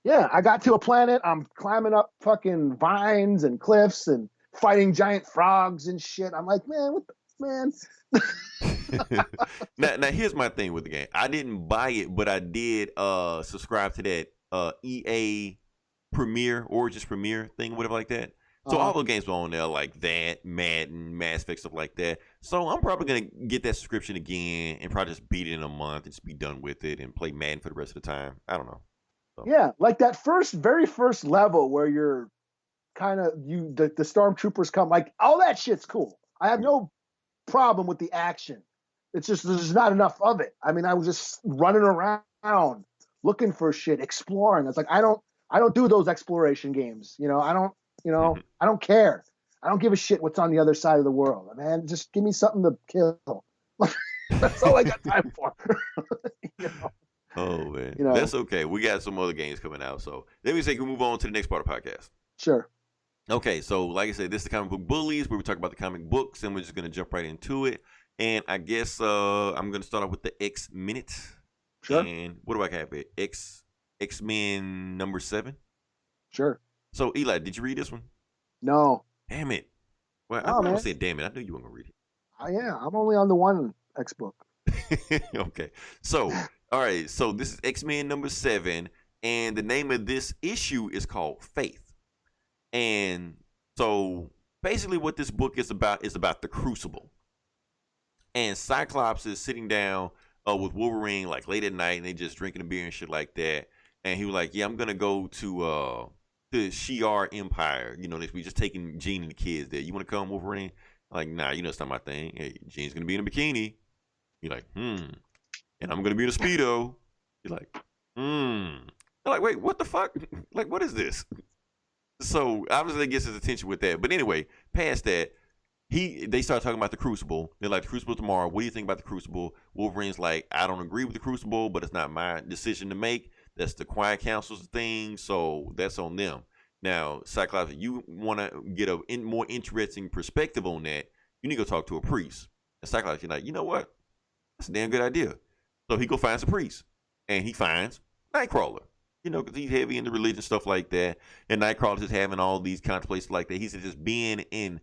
Yeah, I got to a planet. I'm climbing up fucking vines and cliffs and fighting giant frogs and shit. I'm like, man, now here's my thing with the game. I didn't buy it, but I did subscribe to that EA Origins Premier thing, whatever like that. So all the games were on there like that, Madden, Mass Effect, stuff like that. So I'm probably going to get that subscription again and probably just beat it in a month and just be done with it and play Madden for the rest of the time. I don't know. So. Yeah, like that very first level where you're kind of, the stormtroopers come, like all that shit's cool. I have no problem with the action. It's just there's not enough of it. I mean, I was just running around looking for shit, exploring. It's like I don't do those exploration games. I don't care. I don't give a shit what's on the other side of the world. Man, just give me something to kill. That's all I got time for. Oh man, that's okay. We got some other games coming out, so let me say we move on to the next part of the podcast. Sure. Okay, so like I said, this is the Comic Book Bullies, where we talk about the comic books, and we're just gonna jump right into it. And I guess I'm gonna start off with the X Minute. Sure. And what do I have here? X-Men number 7. Sure. So Eli, did you read this one? No. Damn it. Well, I'm gonna say damn it. I knew you weren't gonna read it. Yeah, I'm only on the one X book. Okay. So, all right. So this is X-Men number 7, and the name of this issue is called Faith. And so basically what this book is about the Crucible. And Cyclops is sitting down with Wolverine like late at night, and they just drinking a beer and shit like that. And he was like, yeah, I'm going to go to the Shi'ar Empire. We just taking Jean and the kids there. You want to come, Wolverine? Like, nah, it's not my thing. Hey, Jean's going to be in a bikini. You're like, And I'm going to be in a Speedo. You're like, They're like, wait, what the fuck? Like, what is this? So obviously it gets his attention with that. But anyway, past that, they start talking about the Crucible. They're like, the Crucible tomorrow. What do you think about the Crucible? Wolverine's like, I don't agree with the Crucible, but it's not my decision to make. That's the Quiet Council's thing, so that's on them. Now, Cyclops, if you want to get a more interesting perspective on that, you need to go talk to a priest. And Cyclops, you're like, you know what? That's a damn good idea. So he go finds a priest, and he finds Nightcrawler. Because he's heavy into religion, stuff like that. And Nightcrawler's just having all these contemplations like that. He's just being in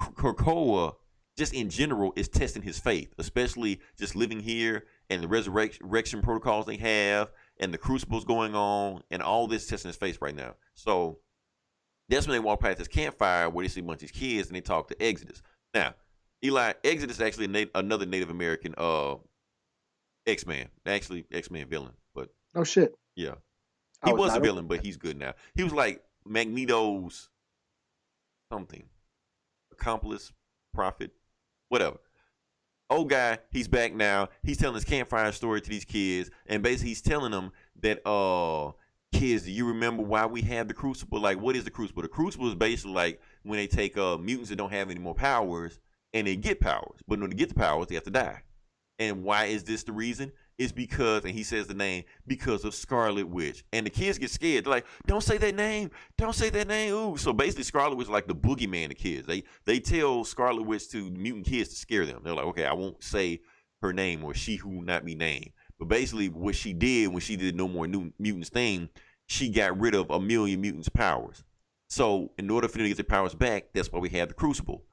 Krakoa, just in general, is testing his faith, especially just living here and the resurrection protocols they have and the crucibles going on and all this testing his faith right now. So that's when they walk past this campfire where they see a bunch of these kids and they talk to Exodus. Now, Eli, Exodus is actually another Native American X-Man, actually X-Men villain, but Oh shit. yeah, he was a not villain, but he's good now. He was like Magneto's something, accomplice, prophet, whatever. Old guy, he's back now. He's telling his campfire story to these kids, and basically he's telling them that, kids, do you remember why we have the Crucible? Like, what is the Crucible? The Crucible is basically like when they take mutants that don't have any more powers and they get powers, but in order to get the powers, they have to die. And why is this the reason? It's because, and he says the name, because of Scarlet Witch. And the kids get scared. They're like, don't say that name. Don't say that name. Ooh. So basically Scarlet Witch is like the boogeyman to kids. They tell Scarlet Witch to mutant kids to scare them. They're like, okay, I won't say her name, or she who will not be named. But basically what she did when she did No More Mutants thing, she got rid of 1 million mutants' powers. So in order for them to get their powers back, that's why we have the Crucible.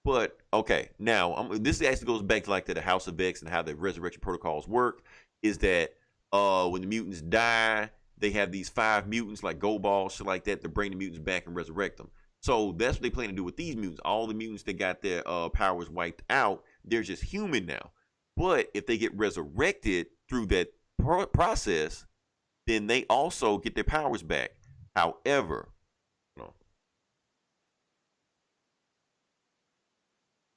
But okay, now this actually goes back to like to the House of X and how the resurrection protocols work. Is that when the mutants die, they have these 5 mutants like Go Balls, shit like that, to bring the mutants back and resurrect them. So that's what they plan to do with these mutants. All the mutants that got their powers wiped out, they're just human now. But if they get resurrected through that process, then they also get their powers back. However,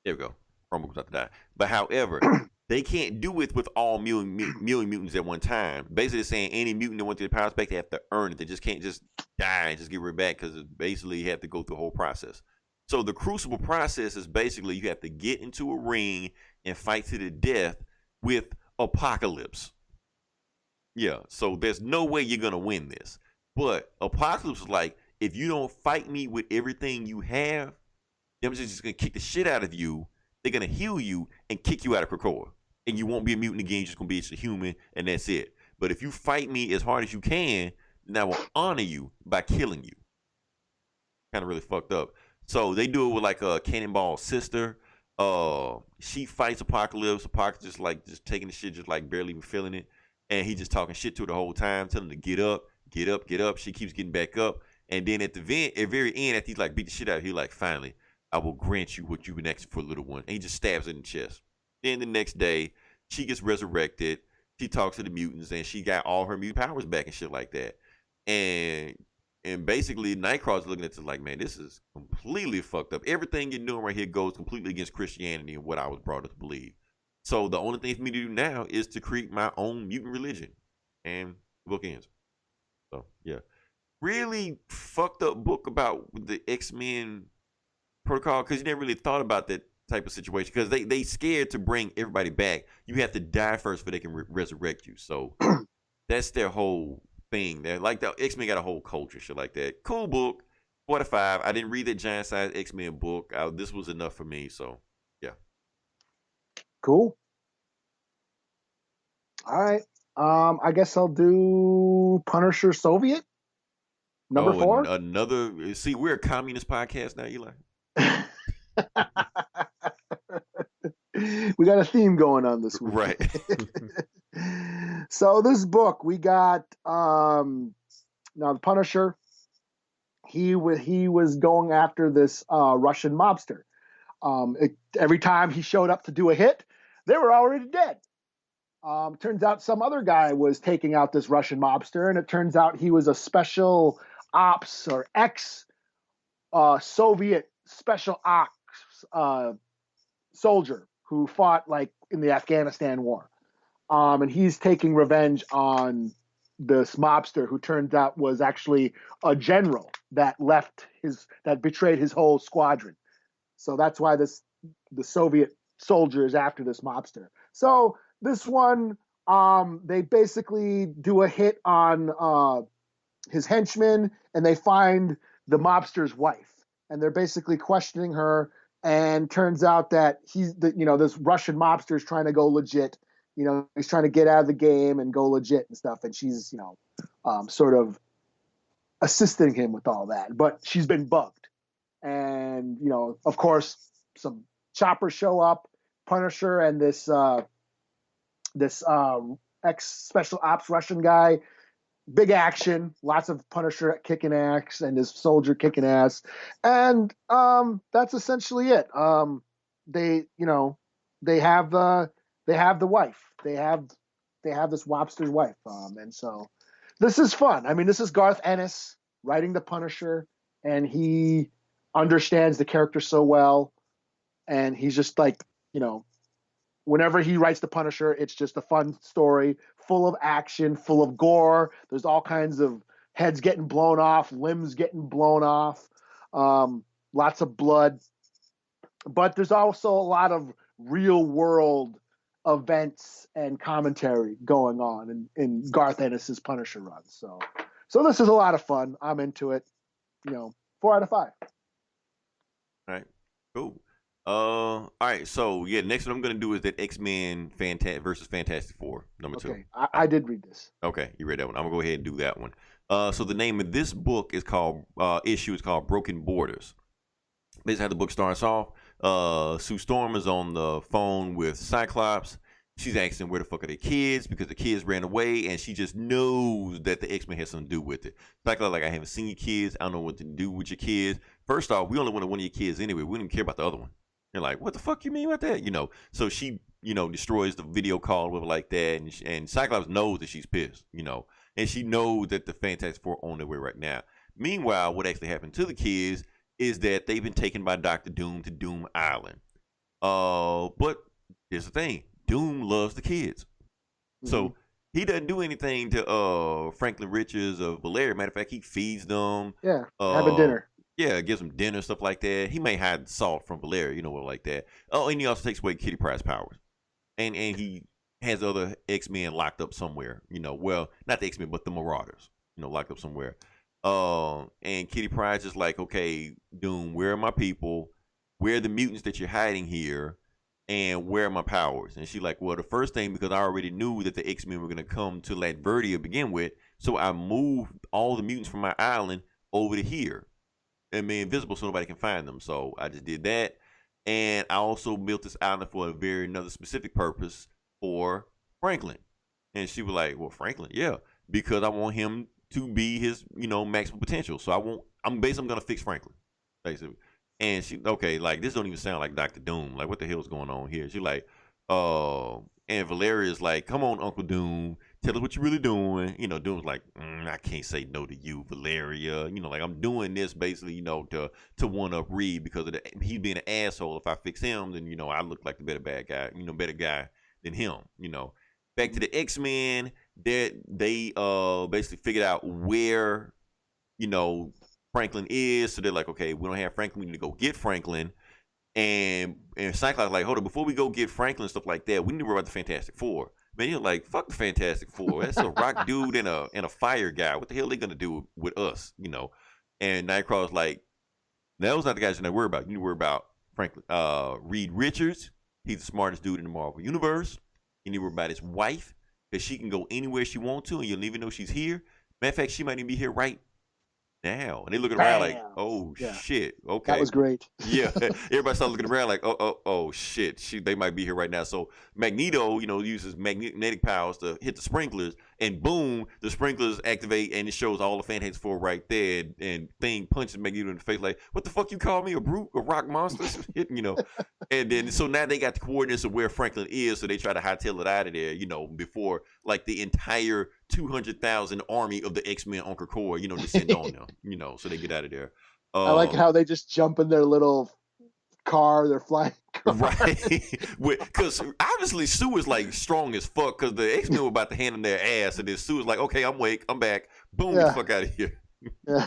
there we go. Rumble was about to die. But however, they can't do it with all million mutants at one time. Basically, saying any mutant that wants their powers back, they have to earn it. They just can't just die and just give it back, because basically you have to go through the whole process. So the Crucible process is basically you have to get into a ring and fight to the death with Apocalypse. Yeah, so there's no way you're going to win this. But Apocalypse is like, if you don't fight me with everything you have, them just going to kick the shit out of you. They're going to heal you and kick you out of Krakoa. And you won't be a mutant again. You're just going to be just a human, and that's it. But if you fight me as hard as you can, then I will honor you by killing you. Kind of really fucked up. So they do it with like a Cannonball's sister. She fights Apocalypse. Apocalypse just taking the shit, just like barely even feeling it. And he just talking shit to her the whole time, telling her to get up, get up, get up. She keeps getting back up. And then at the very end, after he's like beat the shit out of her, he like, finally, I will grant you what you've been asking for, little one. And he just stabs her in the chest. Then the next day, she gets resurrected. She talks to the mutants, and she got all her mutant powers back and shit like that. And basically, Nightcrawler's looking at it like, man, this is completely fucked up. Everything you're doing right here goes completely against Christianity and what I was brought up to believe. So the only thing for me to do now is to create my own mutant religion. And the book ends. So, yeah. Really fucked up book about the X-Men protocol, because you never really thought about that type of situation, because they scared to bring everybody back. You have to die first before they can resurrect you. So that's their whole thing. They're like, the X-Men got a whole culture, shit like that. Cool book. 4 out of 5. I didn't read that giant size X-Men book. This was enough for me. So yeah. Cool. All right. I guess I'll do Punisher Soviet. Number 4. Another. See, we're a communist podcast now, Eli. We got a theme going on this week. Right. So this book, we got now the Punisher. He was going after this Russian mobster. Every time he showed up to do a hit, they were already dead. Turns out some other guy was taking out this Russian mobster, and it turns out he was a special ops or ex-Soviet special ops soldier who fought like in the Afghanistan war. And he's taking revenge on this mobster who turned out was actually a general that betrayed his whole squadron. So that's why the Soviet soldier is after this mobster. So this one, they basically do a hit on his henchman, and they find the mobster's wife, and they're basically questioning her. And turns out that this Russian mobster is trying to go legit. He's trying to get out of the game and go legit and stuff. And she's, sort of assisting him with all that. But she's been bugged. And, of course, some choppers show up, Punisher and this ex-special ops Russian guy. Big action, lots of Punisher kicking ass and his soldier kicking ass, and that's essentially it. They have the wife, they have they have this Wobster's wife, and so this is fun. I mean, this is Garth Ennis writing the Punisher, and he understands the character so well, and he's just like, you know, whenever he writes the Punisher, it's just a fun story, full of action, full of gore. There's all kinds of heads getting blown off, limbs getting blown off, lots of blood. But there's also a lot of real world events and commentary going on in Garth Ennis's Punisher run. So this is a lot of fun. I'm into it. 4 out of 5. All right, cool. All right, so yeah, next one I'm gonna do is that X-Men versus Fantastic Four, number 2. I did read this. Okay, you read that one. I'm gonna go ahead and do that one. So the name of this book is called Broken Borders. Basically, how the book starts off, Sue Storm is on the phone with Cyclops. She's asking where the fuck are the kids, because the kids ran away, and she just knows that the X-Men has something to do with it. Cyclops like, I haven't seen your kids. I don't know what to do with your kids. First off, we only wanted one of your kids anyway. We didn't care about the other one. They're like, what the fuck you mean about that? So she, destroys the video call with her like that, and Cyclops knows that she's pissed, and she knows that the Fantastic Four are on their way right now. Meanwhile, what actually happened to the kids is that they've been taken by Dr. Doom to Doom Island. But here's the thing. Doom loves the kids. Mm-hmm. So he doesn't do anything to Franklin Richards or Valeria. Matter of fact, he feeds them. Yeah, having dinner. Yeah, gives them dinner, stuff like that. He may hide salt from Valeria, like that. Oh, and he also takes away Kitty Pryde's powers. And he has other X-Men locked up somewhere. Well, not the X-Men, but the Marauders, locked up somewhere. And Kitty Pryde's just like, okay, Doom, where are my people? Where are the mutants that you're hiding here? And where are my powers? And she's like, well, the first thing, because I already knew that the X-Men were going to come to Latveria to begin with, so I moved all the mutants from my island over to here and made invisible so nobody can find them. So I just did that. And I also built this island for another specific purpose for Franklin. And she was like, well, Franklin, yeah, because I want him to be his, maximum potential. So I'm going to fix Franklin, basically. And she, okay, like, this don't even sound like Dr. Doom. Like, what the hell's going on here? She like, and Valeria's like, come on, Uncle Doom, tell us what you're really doing. Doom's like, I can't say no to you, Valeria. Like, I'm doing this basically, to one up Reed because of he being an asshole. If I fix him, then, I look like the better guy than him, Back to the X-Men, they basically figured out where, Franklin is. So they're like, okay, we don't have Franklin. We need to go get Franklin. And Cyclops like, hold on, before we go get Franklin and stuff like that, we need to worry about the Fantastic Four. Man, you're like, fuck the Fantastic Four. That's a rock dude and a fire guy. What the hell are they gonna do with us? And Nightcrawler's like, those not the guys you need to worry about. You need to worry about Franklin, Reed Richards. He's the smartest dude in the Marvel Universe. You need to worry about his wife, because she can go anywhere she wants to, and you'll even know she's here. Matter of fact, she might even be here right now. And they looking around like, oh, yeah. Shit. Okay. That was great. Yeah. Everybody started looking around like, oh, shit. They might be here right now. So Magneto, uses magnetic powers to hit the sprinklers, and boom, the sprinklers activate, and it shows all the Fantastic Four right there, and Thing punches Magneto in the face like, what the fuck you call me, a brute, a rock monster? And then, so now they got the coordinates of where Franklin is, so they try to hightail it out of there, before, like, the entire 200,000 army of the X-Men on Krakoa, descend on them, so they get out of there. I like how they just jump in their little car, their flying car. Right. Because obviously Sue is like strong as fuck, because the X-Men were about to hand them their ass, and then Sue is like, okay, I'm awake, I'm back. Boom, get the fuck out of here. Yeah.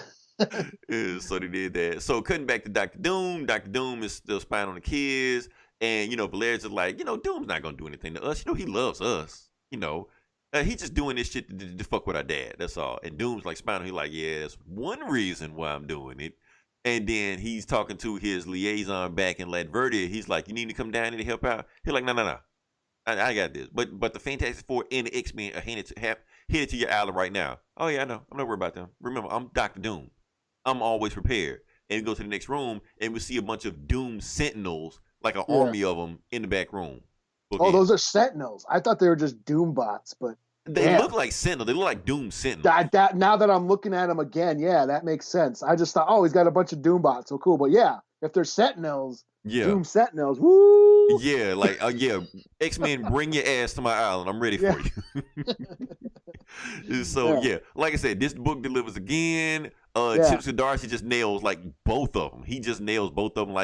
Yeah, so they did that. So cutting back to Dr. Doom. Dr. Doom is still spying on the kids. And, Valeria's just like, Doom's not going to do anything to us. He loves us. He's just doing this shit to fuck with our dad. That's all. And Doom's like spying on him. He's like, yeah, that's one reason why I'm doing it. And then he's talking to his liaison back in Latveria. He's like, you need to come down here to help out? He's like, no. I got this. But the Fantastic Four and the X-Men are headed to your island right now. Oh, yeah, I know. I'm not worried about them. Remember, I'm Dr. Doom. I'm always prepared. And we go to the next room, and we see a bunch of Doom Sentinels, like an army of them, in the back room. Oh, those are Sentinels. I thought they were just Doom bots, but they look like Sentinels. They look like Doom Sentinels. Now that I'm looking at them again, yeah, that makes sense. I just thought, oh, he's got a bunch of Doom bots. So cool. But yeah, if they're Sentinels, Doom Sentinels, woo! Yeah, like X-Men, bring your ass to my island. I'm ready for you. So yeah, like I said, this book delivers again. Chips and Darcy just nails like both of them. He just nails both of them.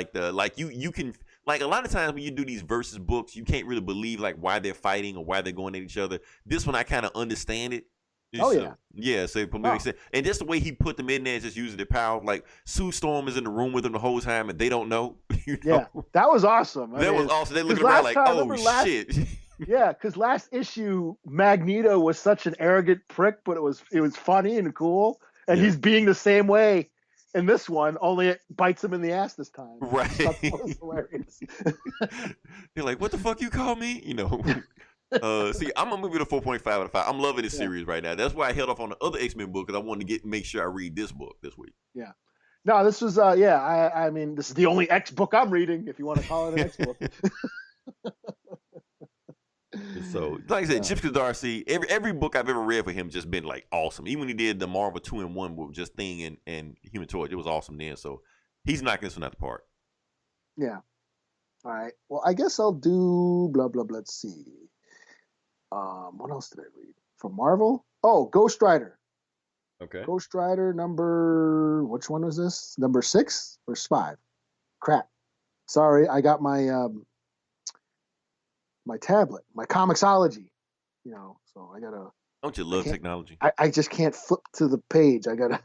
You can like a lot of times when you do these versus books, you can't really believe like why they're fighting or why they're going at each other. This one I kind of understand it. So it makes sense. And just the way he put them in there, just using their power. Like Sue Storm is in the room with them the whole time, and they don't know. Yeah, that was awesome. That was awesome. They looking around like, oh shit. Yeah, because last issue Magneto was such an arrogant prick, but it was funny and cool, and he's being the same way in this one. Only it bites him in the ass this time. Right. That was hilarious. They're like, "What the fuck you call me?" You know. See, I'm gonna move it to 4.5 out of 5. I'm loving this series right now. That's why I held off on the other X-Men book because I wanted to make sure I read this book this week. Yeah. No, this was I mean, this is the only X book I'm reading, if you want to call it an X book. So, like I said, Chips and Darcy, every book I've ever read for him just been like awesome. Even when he did the Marvel 2-in-1 with just Thing and Human Torch, it was awesome then. So he's knocking this one out the park. Yeah. All right. Well, I guess I'll do blah blah blah. Let's see. What else did I read from Marvel? Oh, Ghost Rider. Okay. Ghost Rider which one was this? Number 6 or 5? Crap. Sorry, I got my my tablet, my Comixology. So I gotta. Don't you love technology? I just can't flip to the page. I gotta.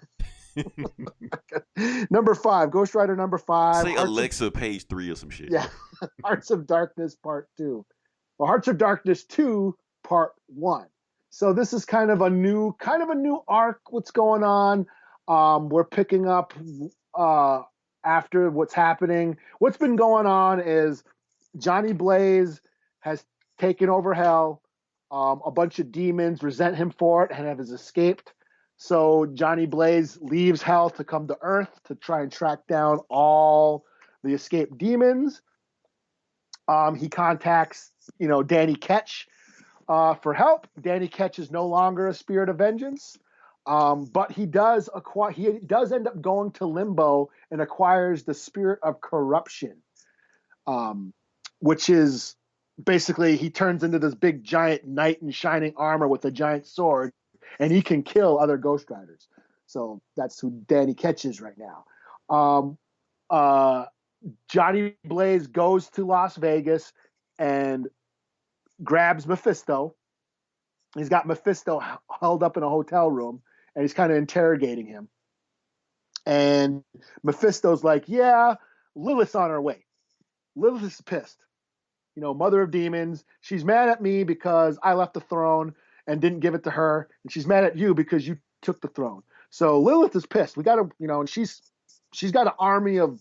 Number 5, Ghost Rider number 5. Say Alexa, page 3 or some shit. Yeah, Hearts of Darkness Part 2. Well, Hearts of Darkness 2 Part 1. So this is kind of a new arc. What's going on? We're picking up after what's happening. What's been going on is Johnny Blaze has taken over Hell. A bunch of demons resent him for it and have escaped. So Johnny Blaze leaves Hell to come to Earth to try and track down all the escaped demons. He contacts, Danny Ketch for help. Danny Ketch is no longer a spirit of vengeance, but he does end up going to Limbo and acquires the spirit of corruption, which is basically he turns into this big giant knight in shining armor with a giant sword, and he can kill other Ghost Riders. So that's who Danny Ketch is right now. Johnny Blaze goes to Las Vegas and grabs Mephisto. He's got Mephisto held up in a hotel room, and he's kind of interrogating him. And Mephisto's like, yeah, Lilith's on her way. Lilith is pissed. Mother of demons. She's mad at me because I left the throne and didn't give it to her. And she's mad at you because you took the throne. So Lilith is pissed. We got to, and she's got an army of,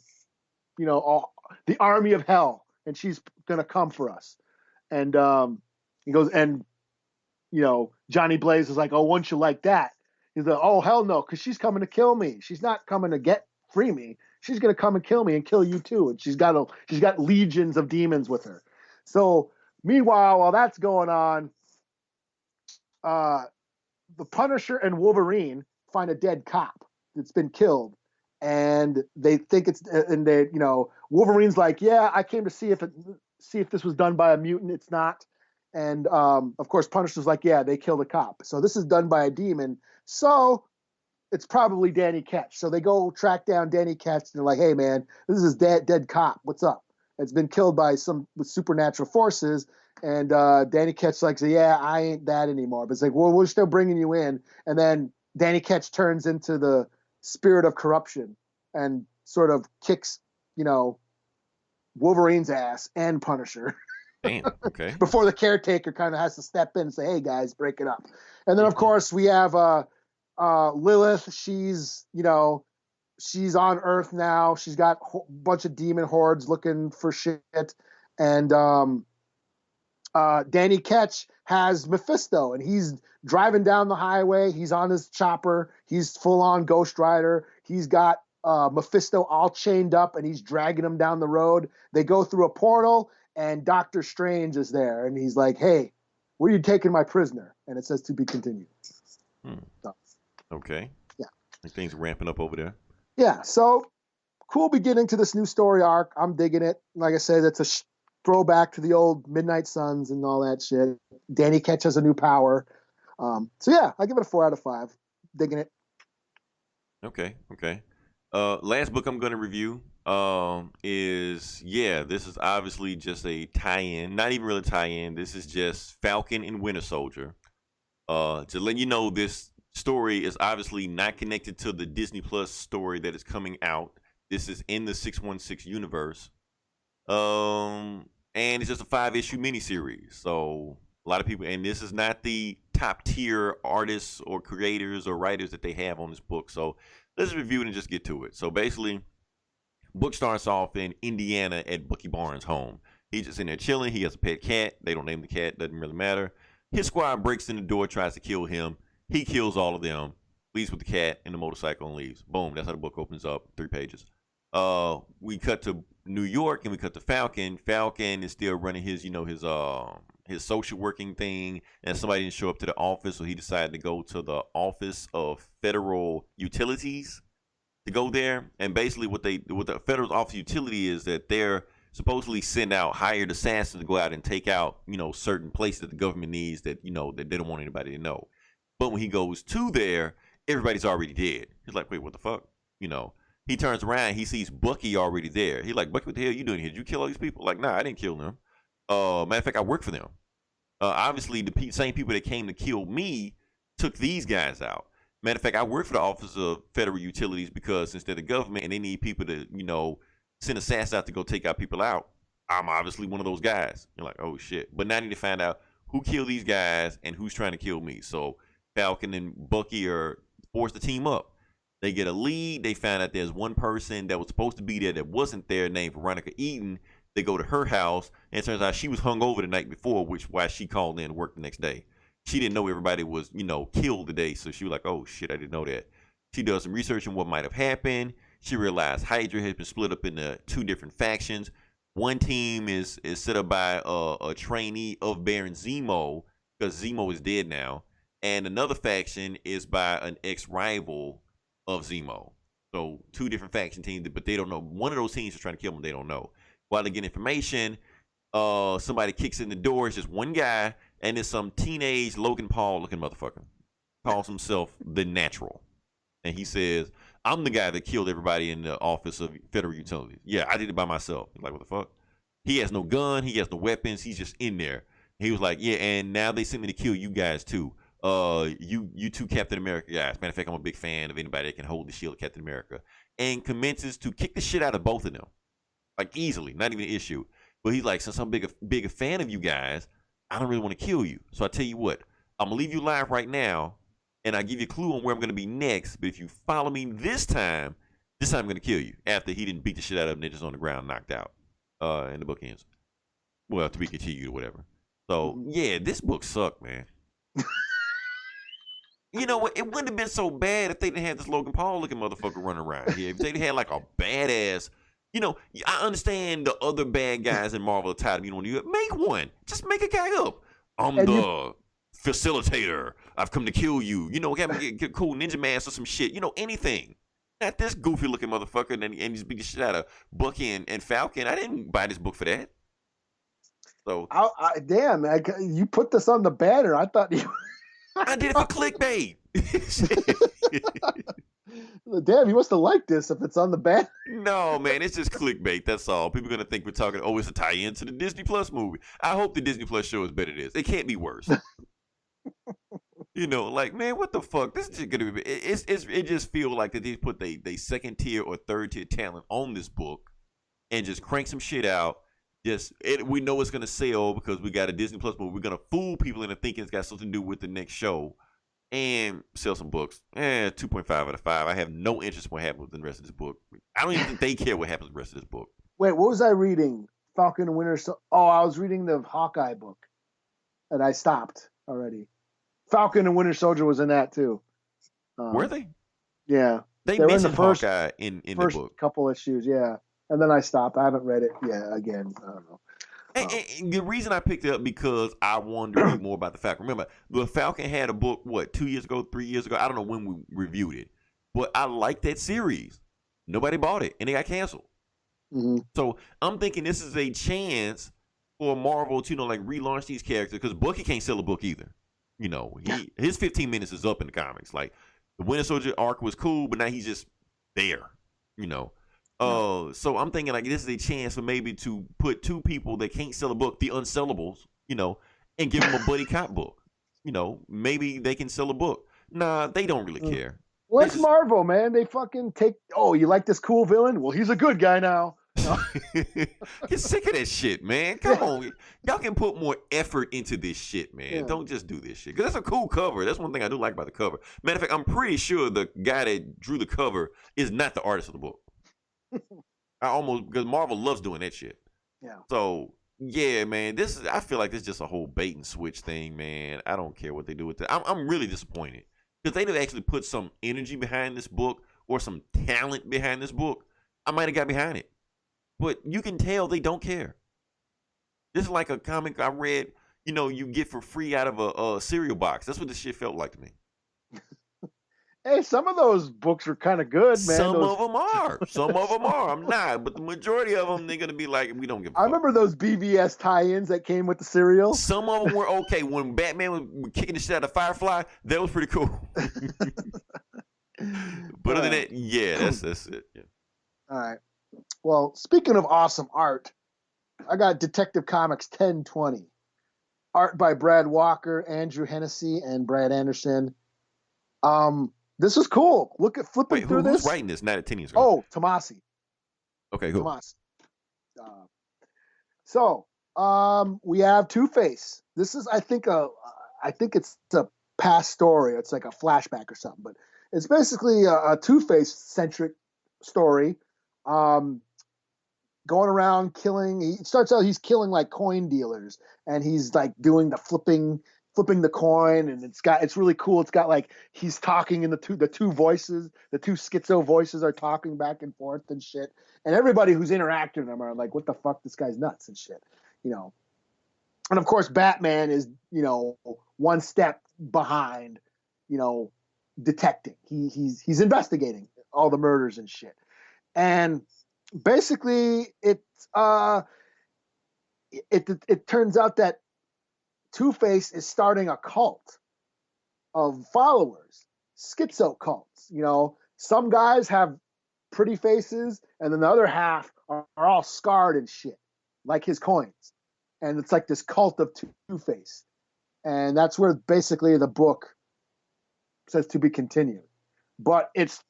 the army of hell, and she's going to come for us. And he goes, and, Johnny Blaze is like, oh, wouldn't you like that? He's like, oh, hell no, because she's coming to kill me. She's not coming to free me. She's going to come and kill me and kill you too. And she's got legions of demons with her. So meanwhile, while that's going on, the Punisher and Wolverine find a dead cop that's been killed. And they think Wolverine's like, yeah, I came to see if this was done by a mutant. It's not. And of course, Punisher's like, yeah, they killed a cop. So this is done by a demon. So it's probably Danny Ketch. So they go track down Danny Ketch, and they're like, hey man, this is dead cop. What's up? It's been killed by with supernatural forces. And Danny Ketch's like, yeah, I ain't that anymore. But it's like, well, we're still bringing you in. And then Danny Ketch turns into the spirit of corruption and sort of kicks, Wolverine's ass and Punisher. Damn, okay. Before the caretaker kind of has to step in and say, hey guys, break it up. And then of course we have Lilith. She's on Earth now. She's got a bunch of demon hordes looking for shit. And Danny Ketch has Mephisto, and he's driving down the highway. He's on his chopper. He's full on Ghost Rider. He's got Mephisto all chained up, and he's dragging him down the road. They go through a portal, and Doctor Strange is there, and he's like, hey, where are you taking my prisoner? And it says to be continued. So, okay. Yeah. Like things are ramping up over there. Yeah. So cool beginning to this new story arc. I'm digging it. Like I said, it's throwback to the old Midnight Suns and all that shit. Danny Ketch has a new power. So yeah, I give it a 4 out of 5. Digging it. Okay. Last book I'm going to review this is obviously just a tie-in. Not even really tie-in. This is just Falcon and Winter Soldier. To let you know, this story is obviously not connected to the Disney Plus story that is coming out. This is in the 616 universe. And it's just a 5-issue miniseries. So a lot of people, and this is not the top tier artists or creators or writers that they have on this book. So let's review it and just get to it. So basically, book starts off in Indiana at Bucky Barnes' home. He's just in there chilling. He has a pet cat. They don't name the cat. Doesn't really matter. His squad breaks in the door, tries to kill him. He kills all of them, leaves with the cat and the motorcycle and leaves. Boom. That's how the book opens up. 3 pages. We cut to New York and we cut to Falcon. Falcon is still running his social working thing, and somebody didn't show up to the office, so he decided to go to the Office of Federal Utilities to go there. And basically what the Federal Office of Utility is that they're supposedly send out hired assassins to go out and take out, certain places that the government needs that, that they don't want anybody to know. But when he goes to there, everybody's already dead. He's like, wait, what the fuck? He turns around, he sees Bucky already there. He's like, Bucky, what the hell are you doing here? Did you kill all these people? Like, nah, I didn't kill them. Matter of fact, I work for them. Obviously, the same people that came to kill me took these guys out. Matter of fact, I work for the Office of Federal Utilities because since they're the government and they need people to, send assassins out to go take out people out, I'm obviously one of those guys. You're like, oh shit. But now I need to find out who killed these guys and who's trying to kill me. So Falcon and Bucky are forced to team up. They get a lead. They find out there's one person that was supposed to be there that wasn't there named Veronica Eaton. They go to her house, and it turns out she was hung over the night before, which why she called in to work the next day. She didn't know everybody was, killed today, so she was like, oh, shit, I didn't know that. She does some research on what might have happened. She realized Hydra has been split up into 2 different factions. One team is set up by a trainee of Baron Zemo, because Zemo is dead now, and another faction is by an ex-rival of Zemo. So 2 different faction teams, but they don't know. One of those teams is trying to kill them, they don't know. While they get information, somebody kicks in the door. It's just one guy, and it's some teenage Logan Paul looking motherfucker. Calls himself the Natural. And he says, I'm the guy that killed everybody in the Office of Federal Utilities. Yeah, I did it by myself. He's like, what the fuck? He has no gun. He has no weapons. He's just in there. He was like, yeah, and now they sent me to kill you guys too. You 2 Captain America guys. Matter of fact, I'm a big fan of anybody that can hold the shield of Captain America. And commences to kick the shit out of both of them. Like easily, not even an issue. But he's like, since I'm big a fan of you guys, I don't really want to kill you. So I tell you what, I'm gonna leave you alive right now, and I give you a clue on where I'm gonna be next. But if you follow me this time I'm gonna kill you. After he didn't beat the shit out of them, they're just on the ground, knocked out. And the book ends. Well, to be continued or whatever. So yeah, this book sucked, man. You know what? It wouldn't have been so bad if they didn't have this Logan Paul looking motherfucker running around here. If they had like a badass. I understand the other bad guys in Marvel are tired of being on you. Make one. Just make a guy up. I'm the facilitator. I've come to kill you. Have him get a cool ninja mask or some shit. Anything. Not this goofy looking motherfucker and just beat the shit out of Bucky and Falcon. I didn't buy this book for that. So damn, you put this on the banner. I thought you. I did it for clickbait. Damn, you must have liked this if it's on the banner. No, man, it's just clickbait. That's all. People are going to think we're talking, it's a tie-in to the Disney Plus movie. I hope the Disney Plus show is better than this. It can't be worse. Man, what the fuck? This is just going to be, it just feels like that they put they second tier or third tier talent on this book and just crank some shit out. We know it's going to sell because we got a Disney Plus movie. We're going to fool people into thinking it's got something to do with the next show. And sell some books. 2.5 out of 5. I have no interest in what happens with the rest of this book. I don't even think they care what happens with the rest of this book. Wait, what was I reading? Falcon and Winter Soldier. Oh, I was reading the Hawkeye book. And I stopped already. Falcon and Winter Soldier was in that too. Were they? Yeah. They mentioned Hawkeye in the book. Couple issues, yeah. And then I stopped. I haven't read it again. I don't know. And the reason I picked it up because I wanted to read more about the Falcon. Remember, the Falcon had a book, 2 years ago, 3 years ago? I don't know when we reviewed it. But I liked that series. Nobody bought it, and it got canceled. Mm-hmm. So I'm thinking this is a chance for Marvel to, like, relaunch these characters, because Bucky can't sell a book either. His 15 minutes is up in the comics. Like, the Winter Soldier arc was cool, but now he's just there. So I'm thinking, like, this is a chance for maybe to put two people that can't sell a book, the unsellables, and give them a buddy cop book. Maybe they can sell a book. Nah, they don't really care. Well, it's Marvel, man. They fucking take. Oh, you like this cool villain? Well, he's a good guy now. Get sick of that shit, man. Come on. Y'all can put more effort into this shit, man. Yeah. Don't just do this shit. Because that's a cool cover. That's one thing I do like about the cover. Matter of fact, I'm pretty sure the guy that drew the cover is not the artist of the book. Because Marvel loves doing that shit. Yeah. So, yeah, man, I feel like this is just a whole bait and switch thing, man. I don't care what they do with it. I'm really disappointed. Because they didn't actually put some energy behind this book or some talent behind this book. I might have got behind it. But you can tell they don't care. This is like a comic I read, you get for free out of a cereal box. That's what this shit felt like to me. Hey, some of those books are kind of good, man. Some of them are. Some of them are. I'm not. But the majority of them, they're going to be like, we don't give a fuck. I remember those BVS tie-ins that came with the cereal. Some of them were okay. When Batman was kicking the shit out of Firefly, that was pretty cool. But other than that, yeah, that's it. Yeah. All right. Well, speaking of awesome art, I got Detective Comics 1020. Art by Brad Walker, Andrew Hennessy, and Brad Anderson. This is cool. Look at flipping through this. Who's writing this? Not a Tinian's. Oh, Tomasi. Okay, cool. Tomasi. So we have Two-Face. This is, I think it's a past story. It's like a flashback or something, but it's basically a Two-Face centric story. Going around killing. He starts out, he's killing like coin dealers, and he's like doing the flipping the coin, and it's really cool. It's got like he's talking in the two voices, the two schizo voices are talking back and forth and shit. And everybody who's interacting with them are like, what the fuck, this guy's nuts and shit, And of course, Batman is, one step behind, detecting. He's investigating all the murders and shit. And basically, it turns out that Two-Face is starting a cult of followers, schizo cults. Some guys have pretty faces, and then the other half are all scarred and shit, like his coins. And it's like this cult of Two-Face. And that's where basically the book says to be continued. But it's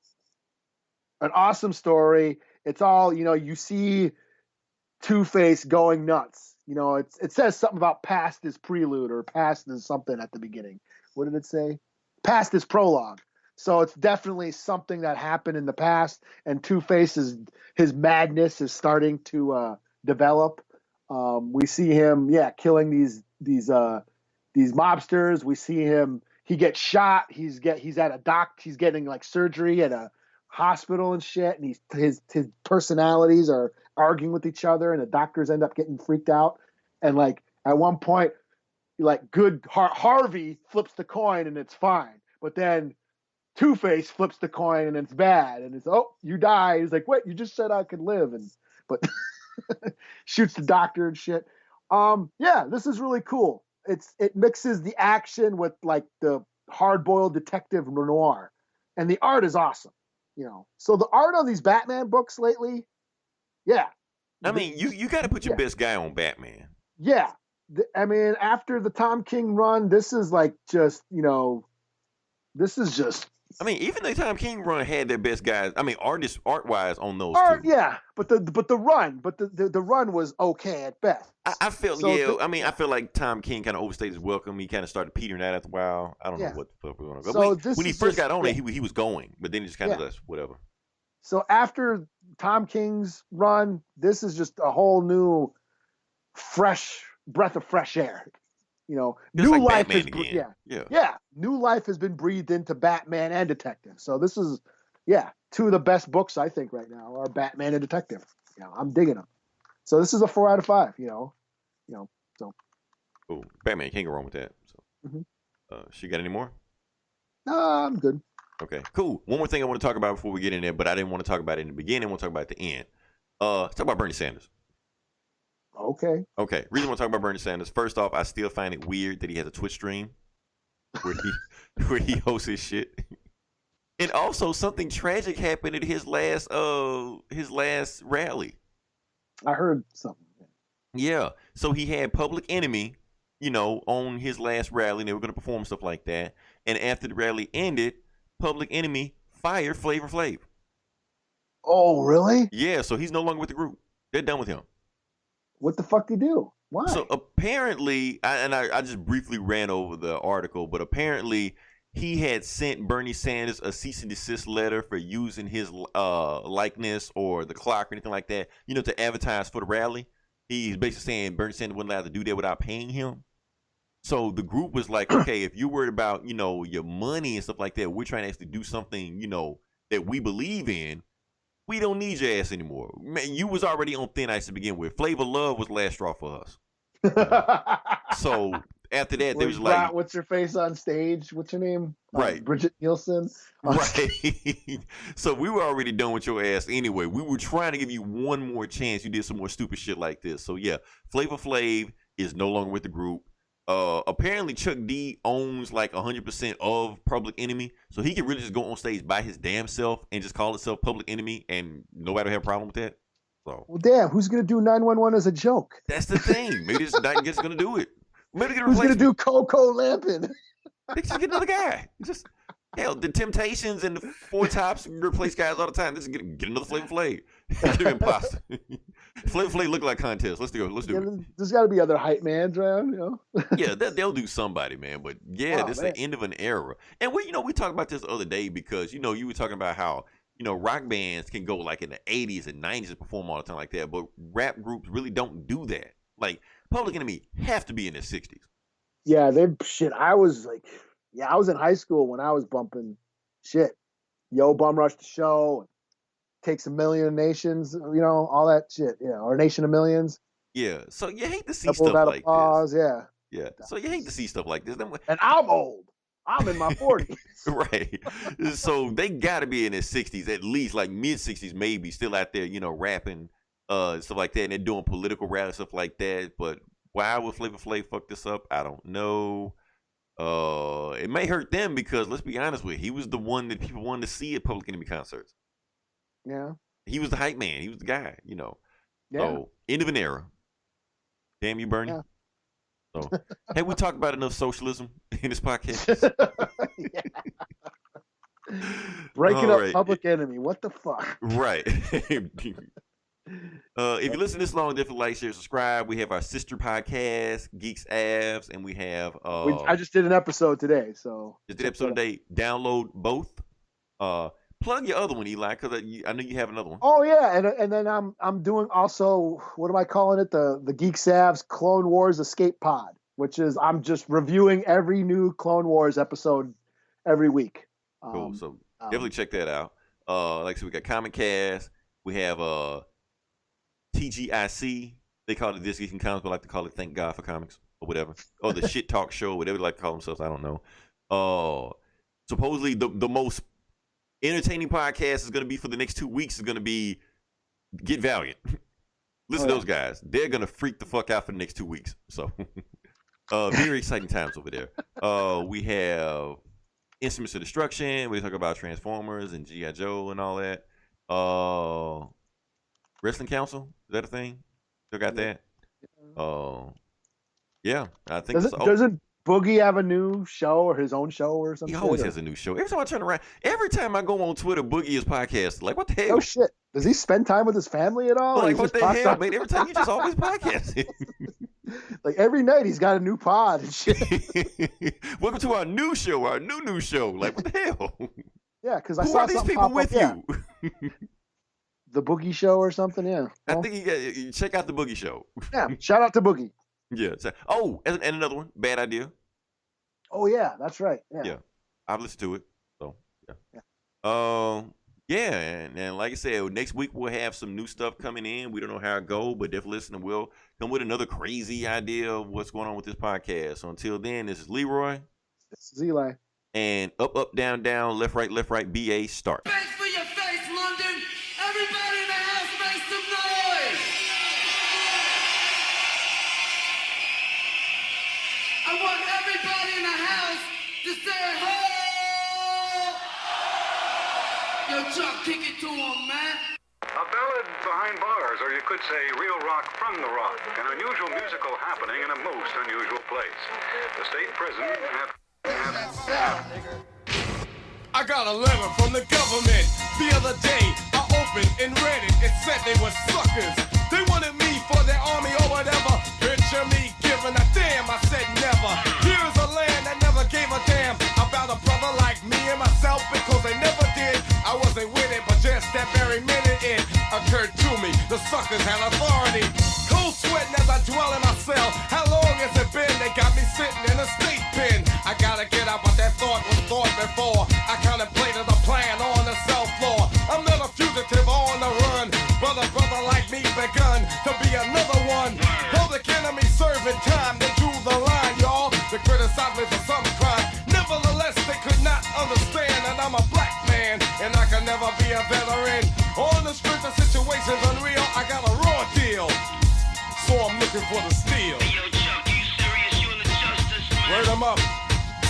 an awesome story. It's all, you see Two-Face going nuts. It says something about past is prelude or past is something at the beginning. What did it say? Past is prologue. So it's definitely something that happened in the past, and Two-Face his madness is starting to develop. We see him, killing these mobsters. We see him. He gets shot. He's at a He's getting like surgery at a hospital and shit. And his personalities are arguing with each other, and the doctors end up getting freaked out. And like at one point, like good Harvey flips the coin and it's fine, but then Two-Face flips the coin and it's bad, and it's, oh, you die. He's like, wait, you just said I could live, but shoots the doctor and shit. This is really cool. It mixes the action with like the hard-boiled detective noir, and the art is awesome. So the art on these Batman books lately, yeah. I mean, you got to put your best guy on Batman. Yeah. After the Tom King run, this is like just, this is just. Even the Tom King run had their best guys. Art-wise on those two. Yeah, but the run was okay at best. I feel like Tom King kind of overstayed his welcome. He kind of started petering out after a while. I don't know what the fuck we're going to go. So when he first got on it, he was going, but then he just kind of whatever. So after Tom King's run, this is just a whole new, fresh breath of fresh air. New like life Batman new life has been breathed into Batman and Detective. So this is, two of the best books I think right now are Batman and Detective. I'm digging them. So this is a 4 out of 5. So. Cool. Batman, can't go wrong with that. So, she got any more? No, I'm good. Okay, cool. One more thing I want to talk about before we get in there, but I didn't want to talk about it in the beginning. I want to talk about it at the end. Let's talk about Bernie Sanders. Okay. Okay. Reason I want to talk about Bernie Sanders. First off, I still find it weird that he has a Twitch stream where he hosts his shit. And also, something tragic happened at his last rally. I heard something. Yeah. So he had Public Enemy, on his last rally, and they were going to perform stuff like that. And after the rally ended, Public Enemy fired Flavor Flav. Oh, really? Yeah. So he's no longer with the group. They're done with him. What the fuck did he do? Why? So apparently, I just briefly ran over the article, but apparently he had sent Bernie Sanders a cease and desist letter for using his likeness or the clock or anything like that, to advertise for the rally. He's basically saying Bernie Sanders wasn't allowed to do that without paying him. So the group was like, okay, if you're worried about, your money and stuff like that, we're trying to actually do something, that we believe in. We don't need your ass anymore. Man, you was already on thin ice to begin with. Flavor Love was the last straw for us. So after that, they was like, what's your face on stage? What's your name? Right. Bridget Nielsen. Right. So we were already done with your ass anyway. We were trying to give you one more chance. You did some more stupid shit like this. So yeah, Flavor Flav is no longer with the group. Apparently Chuck D owns like 100% of Public Enemy, so he can really just go on stage by his damn self and just call himself Public Enemy, and nobody will have a problem with that. So, well, damn, who's gonna do 911 as a joke? That's the thing. Maybe this guy just gonna do it. Maybe who's gonna do Coco Lampin? They just get another guy. Just hell, the Temptations and the Four Tops replace guys all the time. Let's get another Flavor Flav. Get an imposter. Flavor Flav look like contest. Let's do it. There's got to be other hype mans around, Yeah, they'll do somebody, man. But yeah, this is the end of an era. And we talked about this the other day because you were talking about how rock bands can go like in the 80s and 90s and perform all the time like that, but rap groups really don't do that. Like Public Enemy have to be in their 60s. Yeah, I was in high school when I was bumping shit. Yo, Bum Rush the Show, Takes a Million Nations, all that shit, or Nation of Millions. Yeah, so you hate to see stuff like applause, this. Yeah, so you hate to see stuff like this. And I'm old. I'm in my 40s. Right. So they got to be in their 60s, at least like mid 60s, maybe, still out there, rapping, stuff like that, and they're doing political rally stuff like that. But why would Flavor Flav fuck this up? I don't know. It may hurt them because let's be honest with you, he was the one that people wanted to see at Public Enemy concerts. Yeah. He was the hype man. He was the guy, Yeah. So end of an era. Damn you, Bernie. Yeah. So hey, we talked about enough socialism in this podcast. Breaking up Public Enemy. What the fuck? Right. If you listen this long, definitely like, share, subscribe. We have our sister podcast, Geeks Avs, and we have I just did an episode today, so just did an episode today. Download both. Plug your other one, Eli, because I know you have another one. Oh yeah, and then I'm doing also, what am I calling it? The Geeks Avs Clone Wars Escape Pod, which is I'm just reviewing every new Clone Wars episode every week. Cool. So definitely check that out. Like I said, we got Comic Cast. We have TGIC. They call it This Geek in Comics, but I like to call it Thank God for Comics or whatever. Or the Shit Talk Show, whatever they like to call themselves. I don't know. Supposedly the most entertaining podcast is going to be for the next 2 weeks is going to be Get Valiant. Listen to those guys. They're going to freak the fuck out for the next 2 weeks. So very exciting times over there. We have Instruments of Destruction. We talk about Transformers and G.I. Joe and all that. Wrestling Council. Is that a thing? Still got that? Yeah. I think doesn't Boogie have a new show or his own show or something? He always has a new show. Every time I turn around, every time I go on Twitter, Boogie is podcasting. Like, what the hell? Oh, shit. Does he spend time with his family at all? Like, what the hell, man? Every time you just always podcasting. Like, every night he's got a new pod and shit. Welcome to our new show, our new show. Like, what the hell? Yeah, because I Who saw are these people with you? The Boogie Show or something, yeah. I think you check out the Boogie Show. Yeah, shout out to Boogie. Yeah. Oh, and another one, Bad Idea. Oh yeah, that's right. Yeah. I've listened to it. So yeah. And like I said, next week we'll have some new stuff coming in. We don't know how it go, but definitely listen and we'll come with another crazy idea of what's going on with this podcast. So until then, this is Leroy. This is Eli. And up, down, left, right, BA, start. Thanks for your face, London. Everybody in the house make some noise. everybody in the house to say, ho! Yo, Chuck, kick it to him, man. A ballad behind bars, or you could say real rock from the rock. An unusual musical happening in a most unusual place. The state prison I got a letter from the government the other day. I opened and read it. It said they were suckers. They wanted me for their army or whatever. Picture me giving a damn. I said never. Here's a land that never gave a damn about a brother like me and myself, because they never did. I wasn't with it, but just that very minute it occurred to me. The suckers had authority. Cold sweating as I dwell in my cell. How long has it been? They got me sitting in a state pen. I gotta get out, but that thought was thought before. I contemplated a plan on the cell floor. I'm not a fugitive on the run, but a brother like me begun to be another one. Public enemy serving time, they drew the line, y'all. They criticized me for some crime. Nevertheless, they could not understand that I'm a black man, and I can never be a veteran. On the strength of situations unreal, I got a raw deal, so I'm looking for the steel. Hey, yo, Chuck, you serious? You in the justice, man? Word 'em up,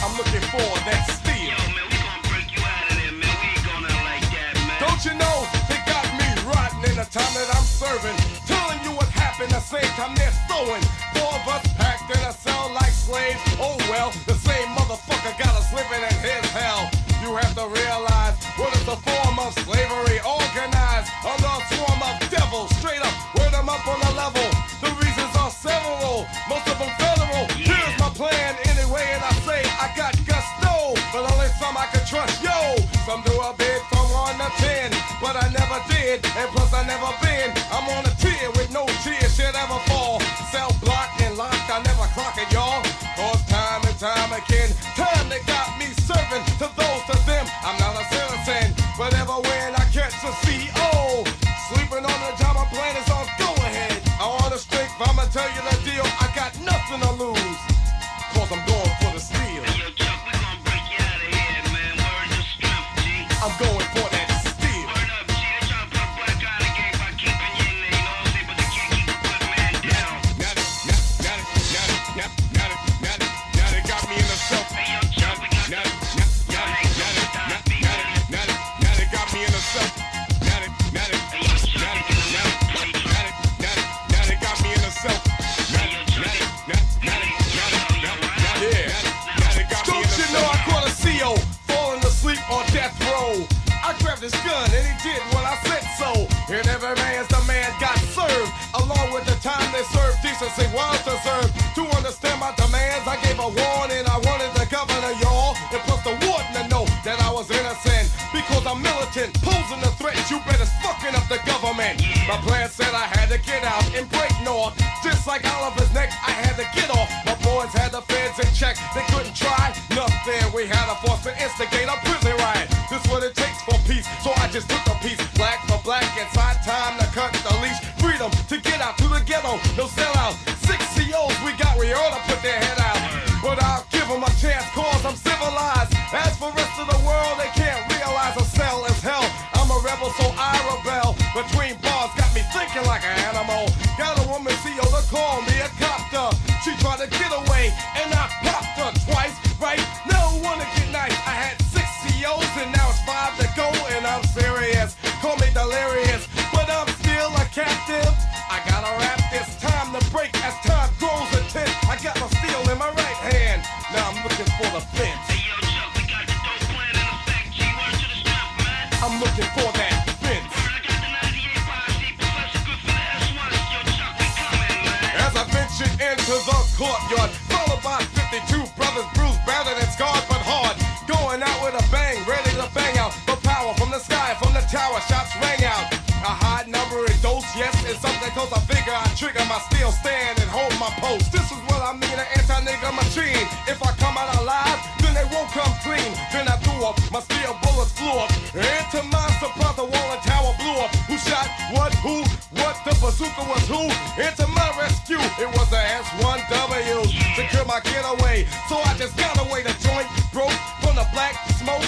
I'm looking for that steel. Yo, man, we gonna break you out of there, man. We ain't gonna like that, man. Don't you know, they got me rotten in the time that I'm serving. Telling you what happened the same time they're throwing. 4 of us packed in a cell like slaves. Oh well, the same motherfucker got us living in his hell. You have to realize what is the form of slavery, organized under a swarm of devils. Straight up, word 'em up on the level. The reasons are several, most of them federal. Here's my plan anyway, and I say I got gusto, but only some I can trust. Yo, some do a bid from 1 to 10, but I never did, and plus I never been. I'm on a tier with no tears should ever fall. Cell blocked and locked, I never clock it, y'all. Cause time and time again, time they got me serving to those to them. I'm not a citizen, but ever when I catch a CO, sleeping on the job, my plan is on go ahead. I want to strength, I'ma tell you the deal. I got nothing to lose, cause I'm going for the steel. Hey, yo, Chuck, we gonna break you out of here, man. Words of strength, G. I'm going for that steel. Word up, G. They tryna put black out of the game by keeping you in there, you know what I'm saying? But they can't keep a good man down. Now they got me in the cell. Hey, yo, Chuck, we got Now they got me in the cell. Now they got me in the cell. Don't you know I caught a CO falling asleep on death row? I grabbed his gun and he did what I said so. And every man's the man got served, along with the time they served. Decency was deserved. To understand my demands, I gave a warning. I wanted the governor, y'all, and plus the warden to know that I was innocent. Because I'm militant, posing a threat. You better fucking up the government. My plan said I had to get out and break north. Just like Oliver's neck, I had to get off. My boys had the feds in check. They couldn't try nothing. We had a force to instigate a prison riot. This what it takes for peace, so I just took a piece. Black for black, inside time to cut the leash. Freedom to get out to the ghetto, no sellout. 6 COs we got, we ought to put their head out. But I'll give them a chance, cause I'm civilized. As for rest of the world, they can't realize a cell is hell. I'm a rebel, so I rebel. Between bars, got me thinking like an animal. Got a woman CO to call me a copter. She tried to get away, and I popped her twice, right? No one to get nice. I had 6 COs, and now it's 5 to go, and I'm serious. Call me delirious, but I'm still a captive. I gotta rap this time to break as time grows intense. I got my steel in my right hand. Now I'm looking for the fence. Hey, yo, Chuck, we got the dope plan in effect, G. Word to the strength, man. I'm looking for that fence. Word, I got the 98 posse, Professor good for the S1. Yo, Chuck, we coming, man. As I ventured into the courtyard, followed by 52 brothers, bruised, battered, and scarred, but hard. Going out with a bang, ready to bang out. The power from the sky, from the tower, shots rang out. A high number in dose, yes, it's something cause I figure I trigger my steel stand and hold my post. This is what I mean, an anti-nigga machine. If I come out alive, then they won't come clean. Then I threw up, my steel bullets flew up. Into my surprise, the wall and tower blew up. Who shot what, who, what, the bazooka was who? Into my rescue, it was the S1W. Secure my getaway, so I just got away. The joint broke from the black smoke.